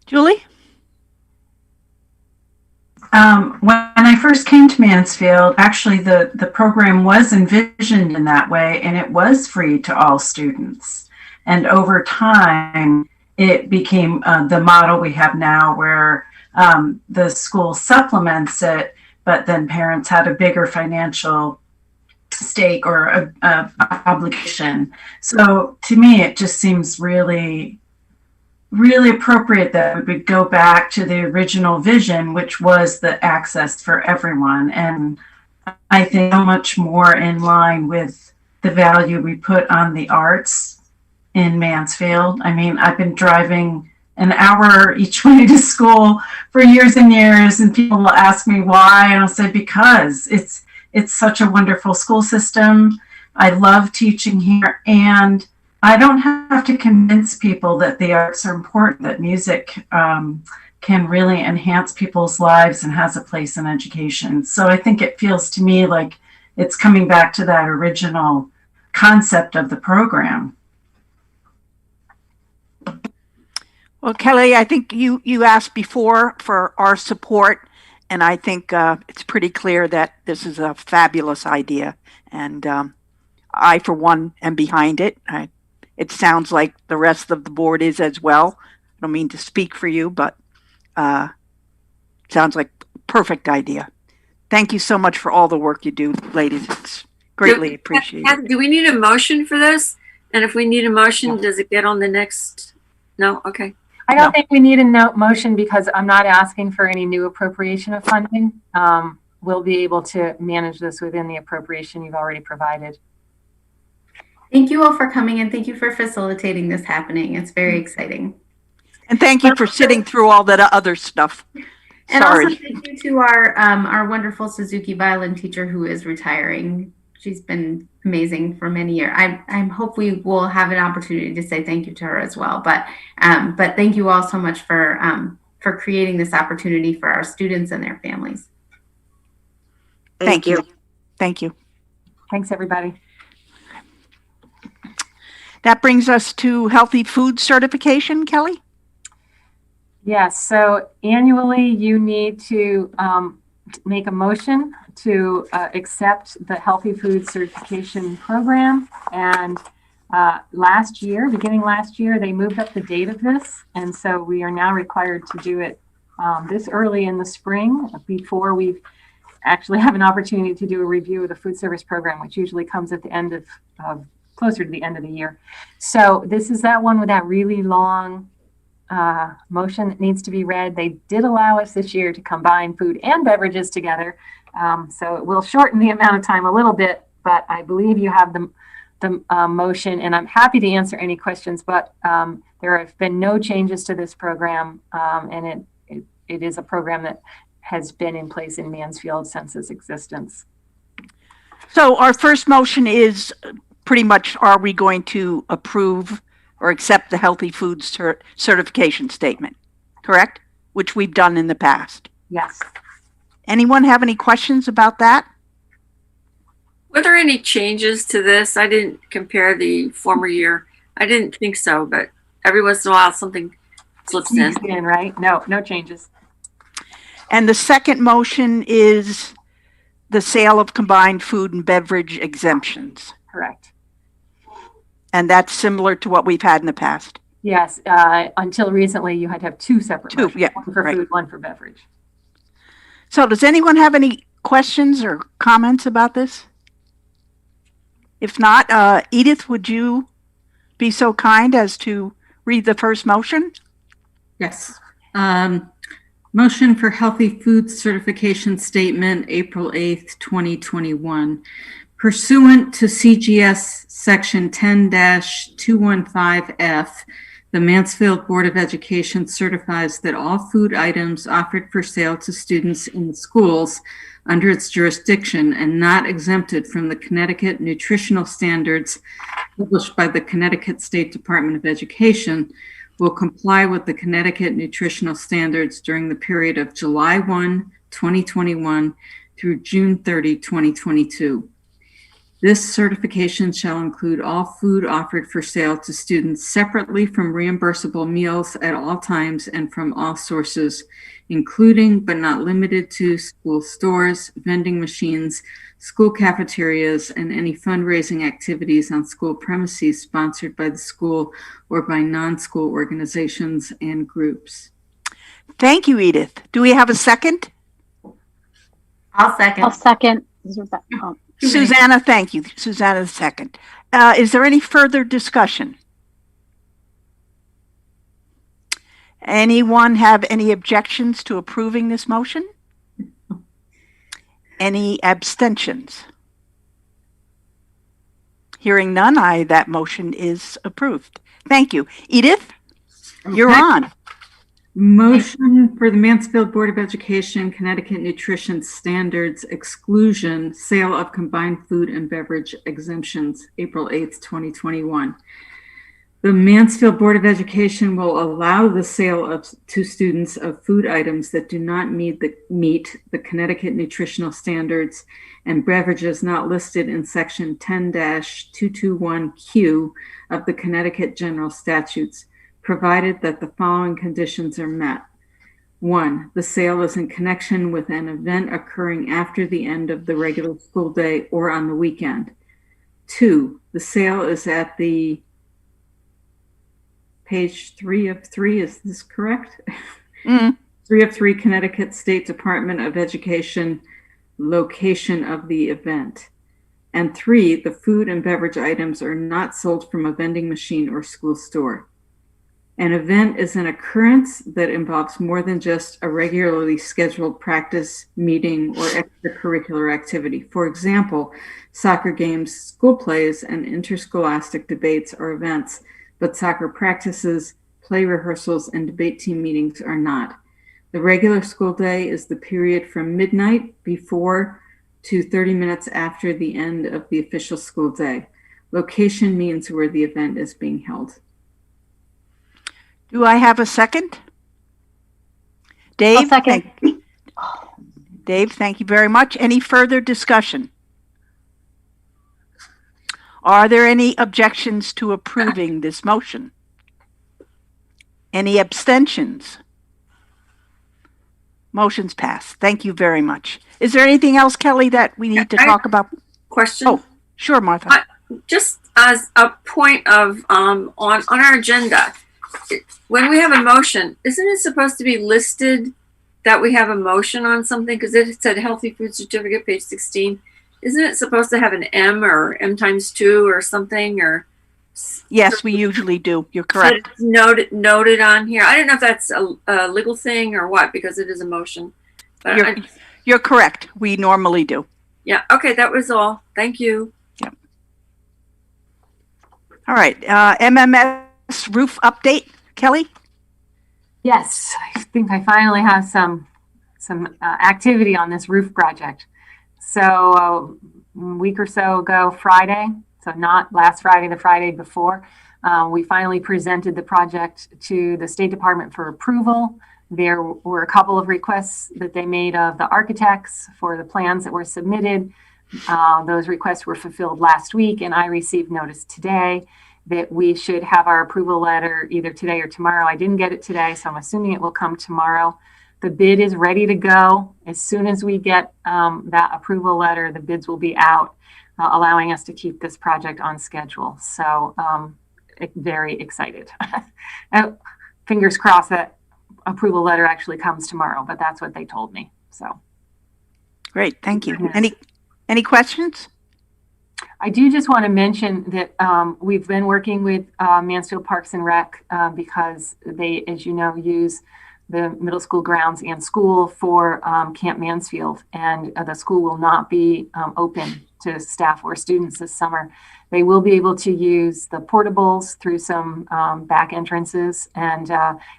Speaker 1: Julie?
Speaker 14: When I first came to Mansfield, actually the program was envisioned in that way, and it was free to all students. And over time, it became the model we have now, where the school supplements it, but then parents had a bigger financial stake or a obligation. So to me, it just seems really appropriate that we would go back to the original vision, which was the access for everyone. And I think so much more in line with the value we put on the arts in Mansfield. I mean, I've been driving an hour each way to school for years and years, and people will ask me why, and I'll say because it's such a wonderful school system. I love teaching here, and I don't have to convince people that the arts are important, that music can really enhance people's lives and has a place in education. So I think it feels to me like it's coming back to that original concept of the program.
Speaker 1: Well, Kelly, I think you asked before for our support, and I think it's pretty clear that this is a fabulous idea. And I, for one, am behind it. It sounds like the rest of the board is as well. I don't mean to speak for you, but it sounds like a perfect idea. Thank you so much for all the work you do, ladies. It's greatly appreciated.
Speaker 8: Do we need a motion for this? And if we need a motion, does it get on the next? No? Okay.
Speaker 5: I don't think we need a motion, because I'm not asking for any new appropriation of funding. We'll be able to manage this within the appropriation you've already provided.
Speaker 6: Thank you all for coming, and thank you for facilitating this happening. It's very exciting.
Speaker 1: And thank you for sitting through all that other stuff.
Speaker 6: And
Speaker 1: Sorry.
Speaker 6: also thank you to our wonderful Suzuki violin teacher who is retiring. She's been amazing for many years. I hope we will have an opportunity to say thank you to her as well. But thank you all so much for creating this opportunity for our students and their families.
Speaker 1: Thank you. Thank you.
Speaker 5: Thanks, everybody.
Speaker 1: That brings us to healthy food certification, Kelly.
Speaker 5: Yes. So annually, you need to make a motion to accept the healthy food certification program. And beginning last year, they moved up the date of this. And so we are now required to do it this early in the spring, before we actually have an opportunity to do a review of the food service program, which usually comes at the end of closer to the end of the year. So this is that one with that really long motion that needs to be read. They did allow us this year to combine food and beverages together. So it will shorten the amount of time a little bit, but I believe you have the motion, and I'm happy to answer any questions, but there have been no changes to this program, and it is a program that has been in place in Mansfield since its existence.
Speaker 1: So our first motion is pretty much, are we going to approve or accept the healthy food certification statement, correct? Which we've done in the past.
Speaker 5: Yes.
Speaker 1: Anyone have any questions about that?
Speaker 8: Were there any changes to this? I didn't compare the former year. I didn't think so, but every once in a while something slips in.
Speaker 5: Right? No changes.
Speaker 1: And the second motion is the sale of combined food and beverage exemptions.
Speaker 5: Correct.
Speaker 1: And that's similar to what we've had in the past.
Speaker 5: Yes. Until recently, you had to have two separate motions,
Speaker 1: yeah,
Speaker 5: one for food, one for beverage.
Speaker 1: So does anyone have any questions or comments about this? If not, Edith, would you be so kind as to read the first motion?
Speaker 3: Yes. Motion for Healthy Food Certification Statement, April 8th, 2021. Pursuant to CGS Section 10-215F, the Mansfield Board of Education certifies that all food items offered for sale to students in the schools under its jurisdiction and not exempted from the Connecticut nutritional standards published by the Connecticut State Department of Education will comply with the Connecticut nutritional standards during the period of July 1, 2021 through June 30, 2022. This certification shall include all food offered for sale to students separately from reimbursable meals at all times and from all sources, including but not limited to school stores, vending machines, school cafeterias, and any fundraising activities on school premises sponsored by the school or by non-school organizations and groups.
Speaker 1: Thank you, Edith. Do we have a second?
Speaker 6: I'll second.
Speaker 4: I'll second.
Speaker 1: Susanna, thank you. Susanna, second. Is there any further discussion? Anyone have any objections to approving this motion? Any abstentions? Hearing none, that motion is approved. Thank you. Edith, you're on.
Speaker 3: Motion for the Mansfield Board of Education, Connecticut Nutrition Standards exclusion, sale of combined food and beverage exemptions, April 8th, 2021. The Mansfield Board of Education will allow the sale to students of food items that do not meet the Connecticut nutritional standards and beverages not listed in Section 10-221Q of the Connecticut General Statutes, provided that the following conditions are met. 1, the sale is in connection with an event occurring after the end of the regular school day or on the weekend. 2, the sale is at the page 3 of 3, is this correct? 3 of 3 Connecticut State Department of Education location of the event. And 3, the food and beverage items are not sold from a vending machine or school store. An event is an occurrence that involves more than just a regularly scheduled practice, meeting, or extracurricular activity. For example, soccer games, school plays, and interscholastic debates are events, but soccer practices, play rehearsals, and debate team meetings are not. The regular school day is the period from midnight before to 30 minutes after the end of the official school day. Location means where the event is being held.
Speaker 1: Do I have a second? Dave?
Speaker 4: I'll second.
Speaker 1: Dave, thank you very much. Any further discussion? Are there any objections to approving this motion? Any abstentions? Motion's passed. Thank you very much. Is there anything else, Kelly, that we need to talk about?
Speaker 8: Question?
Speaker 1: Oh, sure, Martha.
Speaker 8: Just as a point of on our agenda, when we have a motion, isn't it supposed to be listed that we have a motion on something? Because it said healthy food certificate, page 16. Isn't it supposed to have an M or M times 2 or something? Or
Speaker 1: yes, we usually do. You're correct.
Speaker 8: So noted on here. I don't know if that's a legal thing or what, because it is a motion. But
Speaker 1: you're correct. We normally do.
Speaker 8: Yeah. Okay. That was all. Thank you.
Speaker 1: Yep. All right. Mms Roof update, Kelly?
Speaker 5: Yes, I think I finally have some activity on this roof project. So a week or so ago, Friday, so not last Friday, the Friday before, we finally presented the project to the State Department for approval. There were a couple of requests that they made of the architects for the plans that were submitted. Those requests were fulfilled last week, and I received notice today that we should have our approval letter either today or tomorrow. I didn't get it today, so I'm assuming it will come tomorrow. The bid is ready to go. As soon as we get that approval letter, the bids will be out, allowing us to keep this project on schedule. So very excited. Fingers crossed that approval letter actually comes tomorrow, but that's what they told me. So
Speaker 1: great, thank you. Any questions?
Speaker 5: I do just want to mention that we've been working with Mansfield Parks and Rec because they, as you know, use the middle school grounds and school for Camp Mansfield, and the school will not be open to staff or students this summer. They will be able to use the portables through some back entrances, and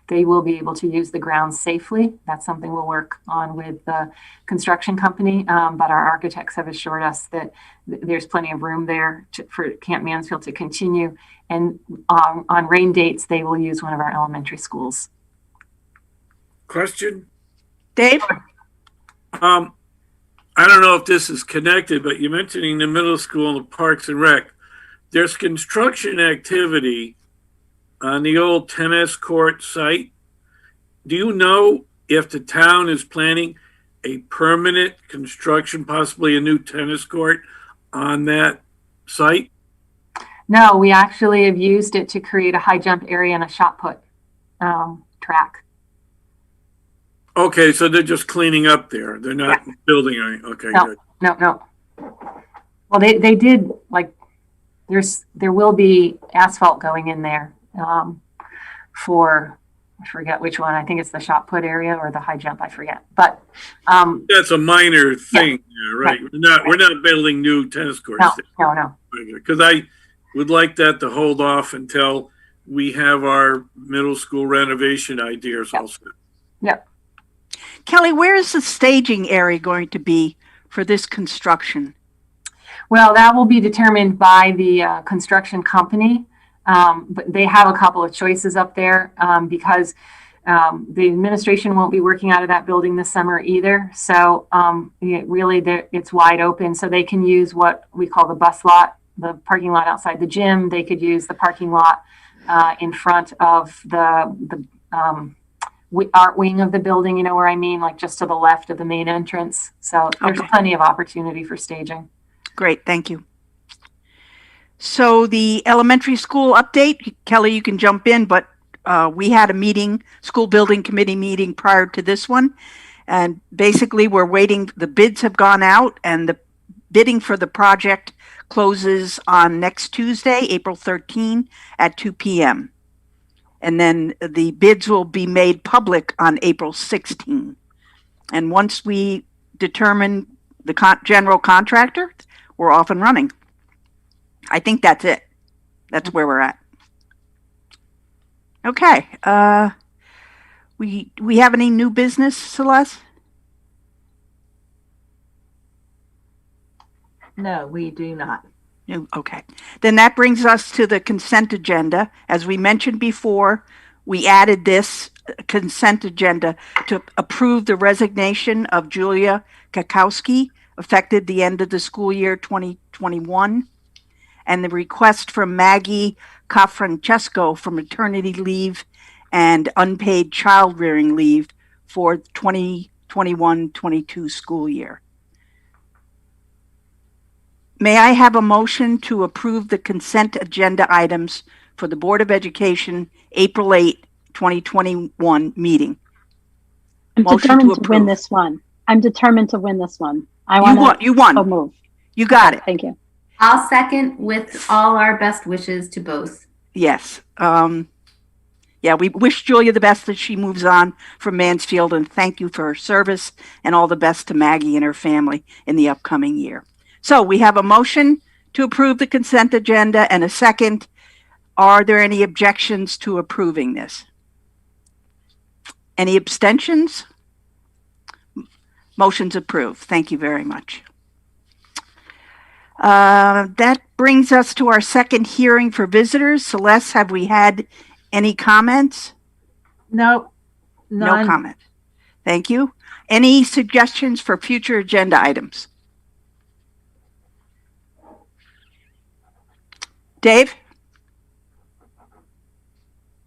Speaker 5: they will be able to use the grounds safely. That's something we'll work on with the construction company, but our architects have assured us that there's plenty of room there for Camp Mansfield to continue. And on rain dates, they will use one of our elementary schools.
Speaker 10: Question?
Speaker 1: Dave?
Speaker 10: I don't know if this is connected, but you're mentioning the middle school and the Parks and Rec. There's construction activity on the old tennis court site. Do you know if the town is planning a permanent construction, possibly a new tennis court on that site?
Speaker 5: No, we actually have used it to create a high jump area and a shot put track.
Speaker 10: Okay, so they're just cleaning up there. They're not building anything. Okay,
Speaker 5: No,
Speaker 10: good.
Speaker 5: no. Well, they did, like, there will be asphalt going in there for, I forget which one. I think it's the shot put area or the high jump. I forget. But
Speaker 10: that's a minor thing, right? We're not building new tennis courts.
Speaker 5: No.
Speaker 10: Because I would like that to hold off until we have our middle school renovation ideas also.
Speaker 5: Yep.
Speaker 1: Kelly, where is the staging area going to be for this construction?
Speaker 5: Well, that will be determined by the construction company, but they have a couple of choices up there because the administration won't be working out of that building this summer either. So it's wide open. So they can use what we call the bus lot, the parking lot outside the gym. They could use the parking lot in front of the art wing of the building, you know where I mean, like just to the left of the main entrance. So there's plenty of opportunity for staging.
Speaker 1: Great, thank you. So the elementary school update, Kelly, you can jump in, but we had a meeting, school building committee meeting prior to this one. And basically we're waiting, the bids have gone out and the bidding for the project closes on next Tuesday, April 13 at 2 p.m. And then the bids will be made public on April 16. And once we determine the general contractor, we're off and running. I think that's it. That's where we're at. Okay. We have any new business, Celeste?
Speaker 2: No, we do not.
Speaker 1: Okay. Then that brings us to the consent agenda. As we mentioned before, we added this consent agenda to approve the resignation of Julia Kakowski, effective the end of the school year 2021, and the request from Maggie Cafrancesco for maternity leave and unpaid child rearing leave for 2021-22 school year. May I have a motion to approve the consent agenda items for the Board of Education April 8, 2021 meeting?
Speaker 4: I'm
Speaker 1: Motion
Speaker 4: determined
Speaker 1: to
Speaker 4: to win
Speaker 1: approve.
Speaker 4: this one. I'm determined to win this one.
Speaker 1: You won.
Speaker 4: So move.
Speaker 1: You got it.
Speaker 4: Thank you.
Speaker 6: I'll second with all our best wishes to both.
Speaker 1: Yes. Yeah, we wish Julia the best as she moves on from Mansfield, and thank you for her service, and all the best to Maggie and her family in the upcoming year. So we have a motion to approve the consent agenda and a second. Are there any objections to approving this? Any abstentions? Motion's approved. Thank you very much. That brings us to our second hearing for visitors. Celeste, have we had any comments?
Speaker 2: No,
Speaker 1: No comment. Thank you. Any suggestions for future agenda items? Dave?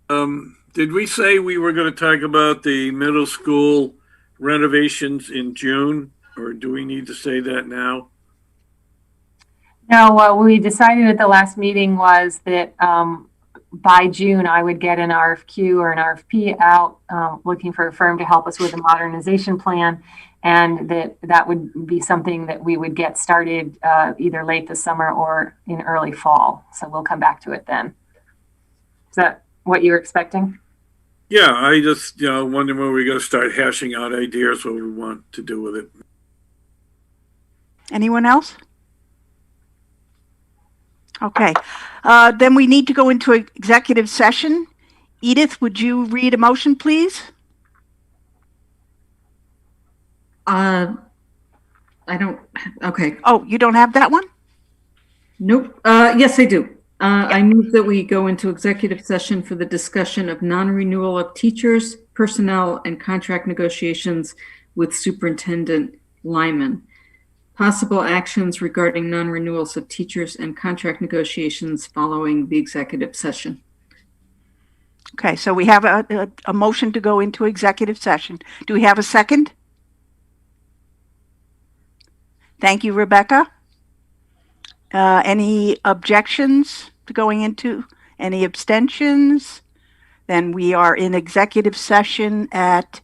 Speaker 10: Did we say we were going to talk about the middle school renovations in June, or do we need to say that now?
Speaker 5: No, what we decided at the last meeting was that by June, I would get an RFQ or an RFP out, looking for a firm to help us with a modernization plan. And that would be something that we would get started either late this summer or in early fall. So we'll come back to it then. Is that what you're expecting?
Speaker 10: Yeah, I just, wonder when we're going to start hashing out ideas what we want to do with it.
Speaker 1: Anyone else? Okay. Then we need to go into an executive session. Edith, would you read a motion, please?
Speaker 3: I don't, okay.
Speaker 1: Oh, you don't have that one?
Speaker 3: Nope. Yes, I do. I move that we go into executive session for the discussion of non-renewal of teachers, personnel, and contract negotiations with Superintendent Lyman. Possible actions regarding non-renewals of teachers and contract negotiations following the executive session.
Speaker 1: Okay, so we have a motion to go into executive session. Do we have a second? Thank you, Rebecca. Any objections to going into? Any abstentions? Then we are in executive session at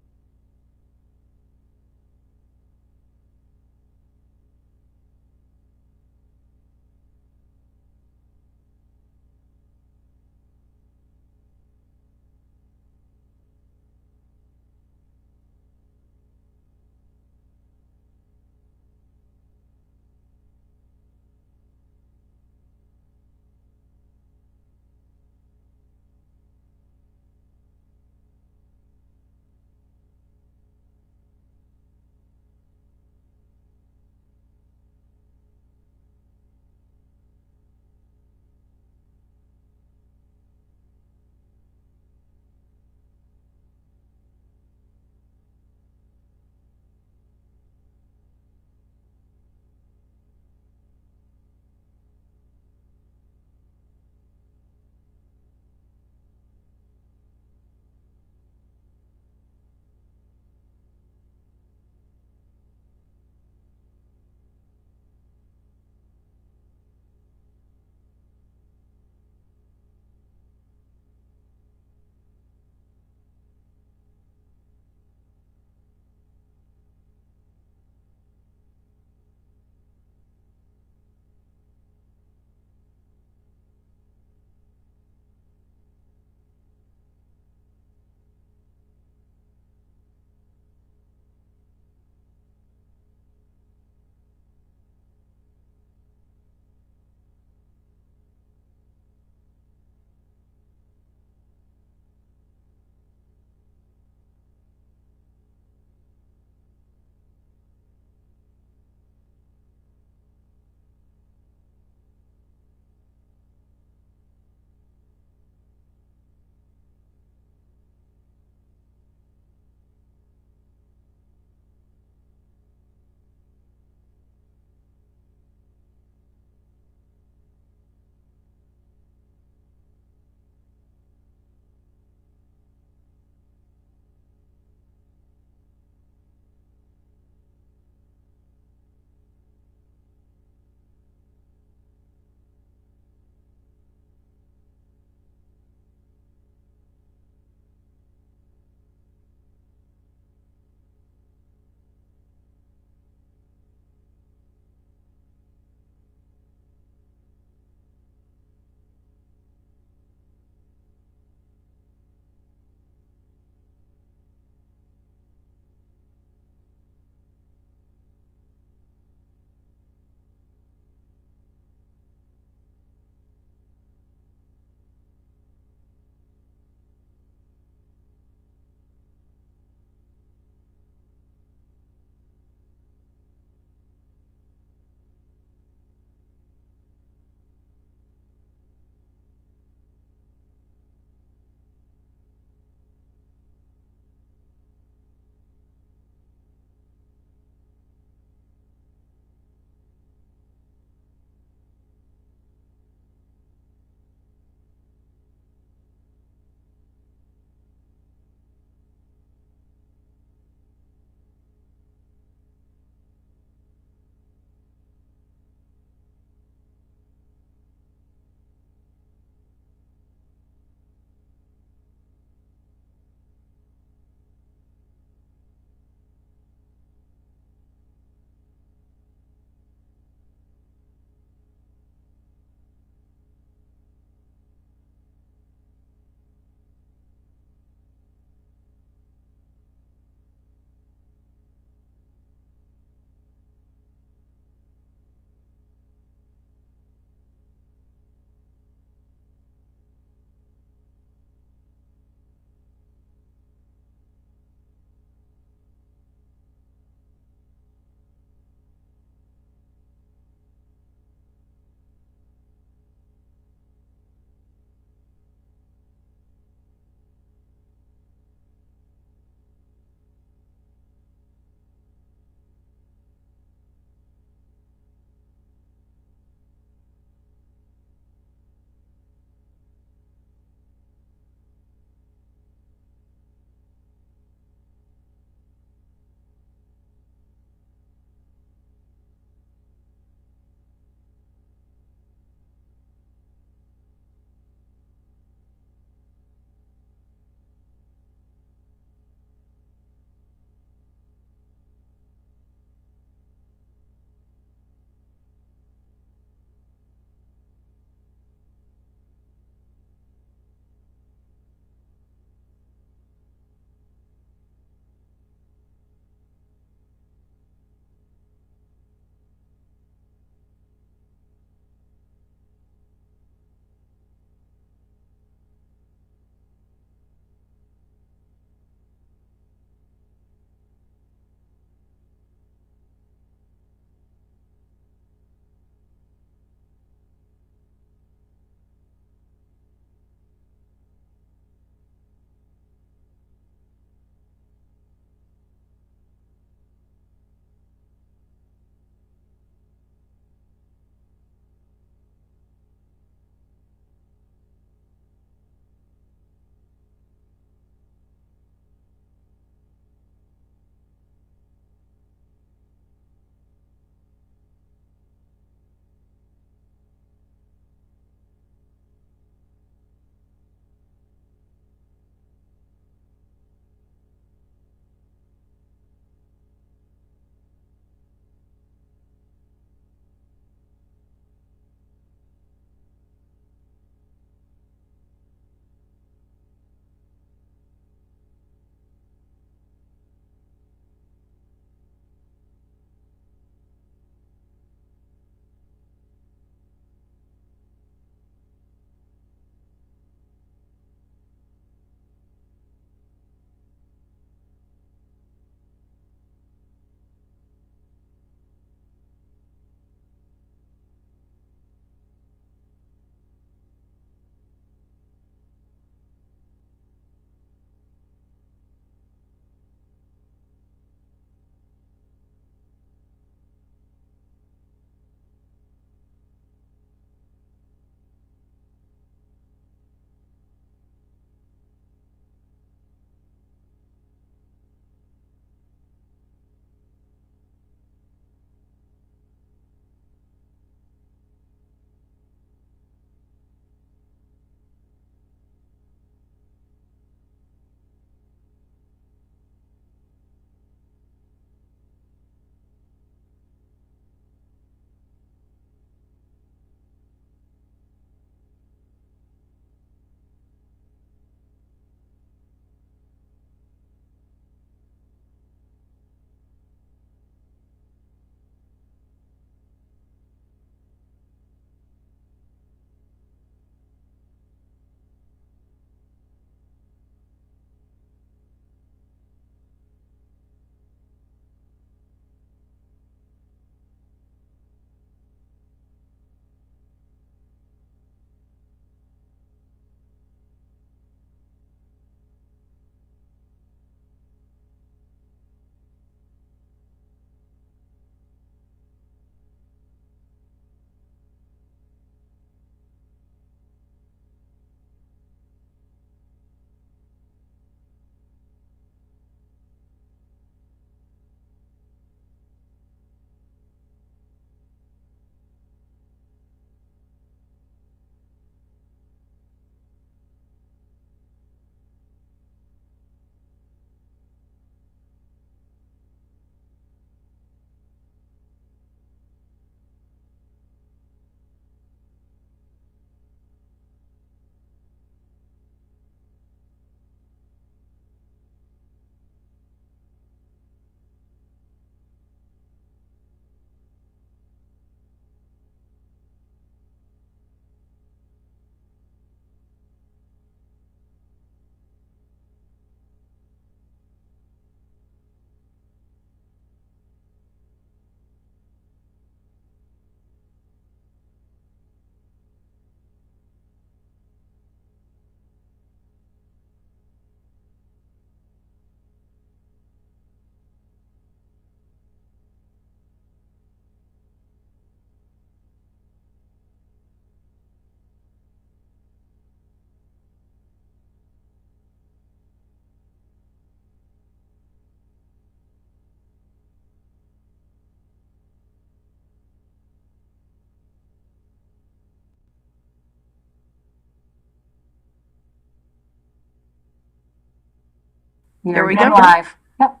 Speaker 1: There we
Speaker 5: again
Speaker 1: go.
Speaker 5: live. Yep.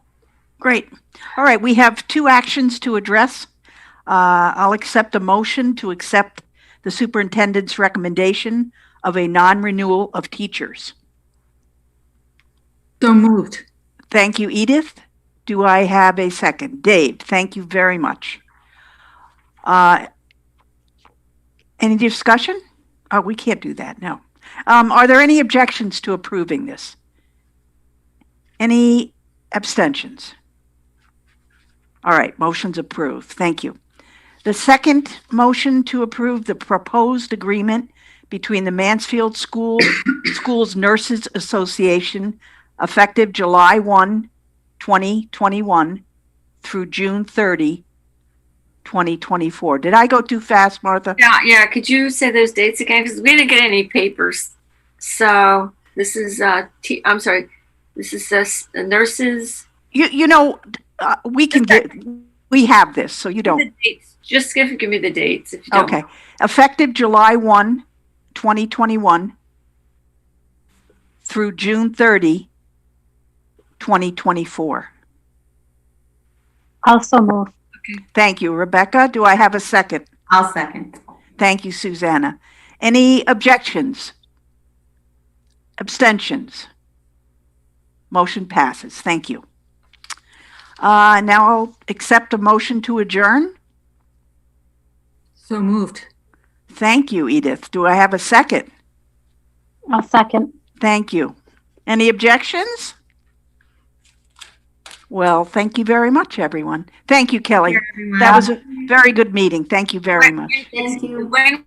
Speaker 1: Great. All right, we have two actions to address. I'll accept a motion to accept the superintendent's recommendation of a non-renewal of teachers.
Speaker 3: So moved.
Speaker 1: Thank you, Edith. Do I have a second? Dave, thank you very much. Any discussion? Oh, we can't do that, no. Are there any objections to approving this? Any abstentions? All right, motion's approved. Thank you. The second motion to approve the proposed agreement between the Mansfield Schools Nurses Association effective July 1, 2021 through June 30, 2024. Did I go too fast, Martha?
Speaker 8: Yeah. Could you say those dates again? Because we didn't get any papers. So this is, I'm sorry, this is nurses.
Speaker 1: We can get, we have this, so you don't.
Speaker 8: The dates. Just give me the dates if you don't.
Speaker 1: Okay. Effective July 1, 2021 through June 30, 2024.
Speaker 4: Also move.
Speaker 1: Thank you, Rebecca. Do I have a second?
Speaker 6: I'll second.
Speaker 1: Thank you, Susanna. Any objections? Abstentions? Motion passes. Thank you. Now I'll accept a motion to adjourn.
Speaker 3: So moved.
Speaker 1: Thank you, Edith. Do I have a second?
Speaker 4: I'll second.
Speaker 1: Thank you. Any objections? Well, thank you very much, everyone. Thank you, Kelly. That was a very good meeting. Thank you very much.
Speaker 6: Thank you.
Speaker 8: When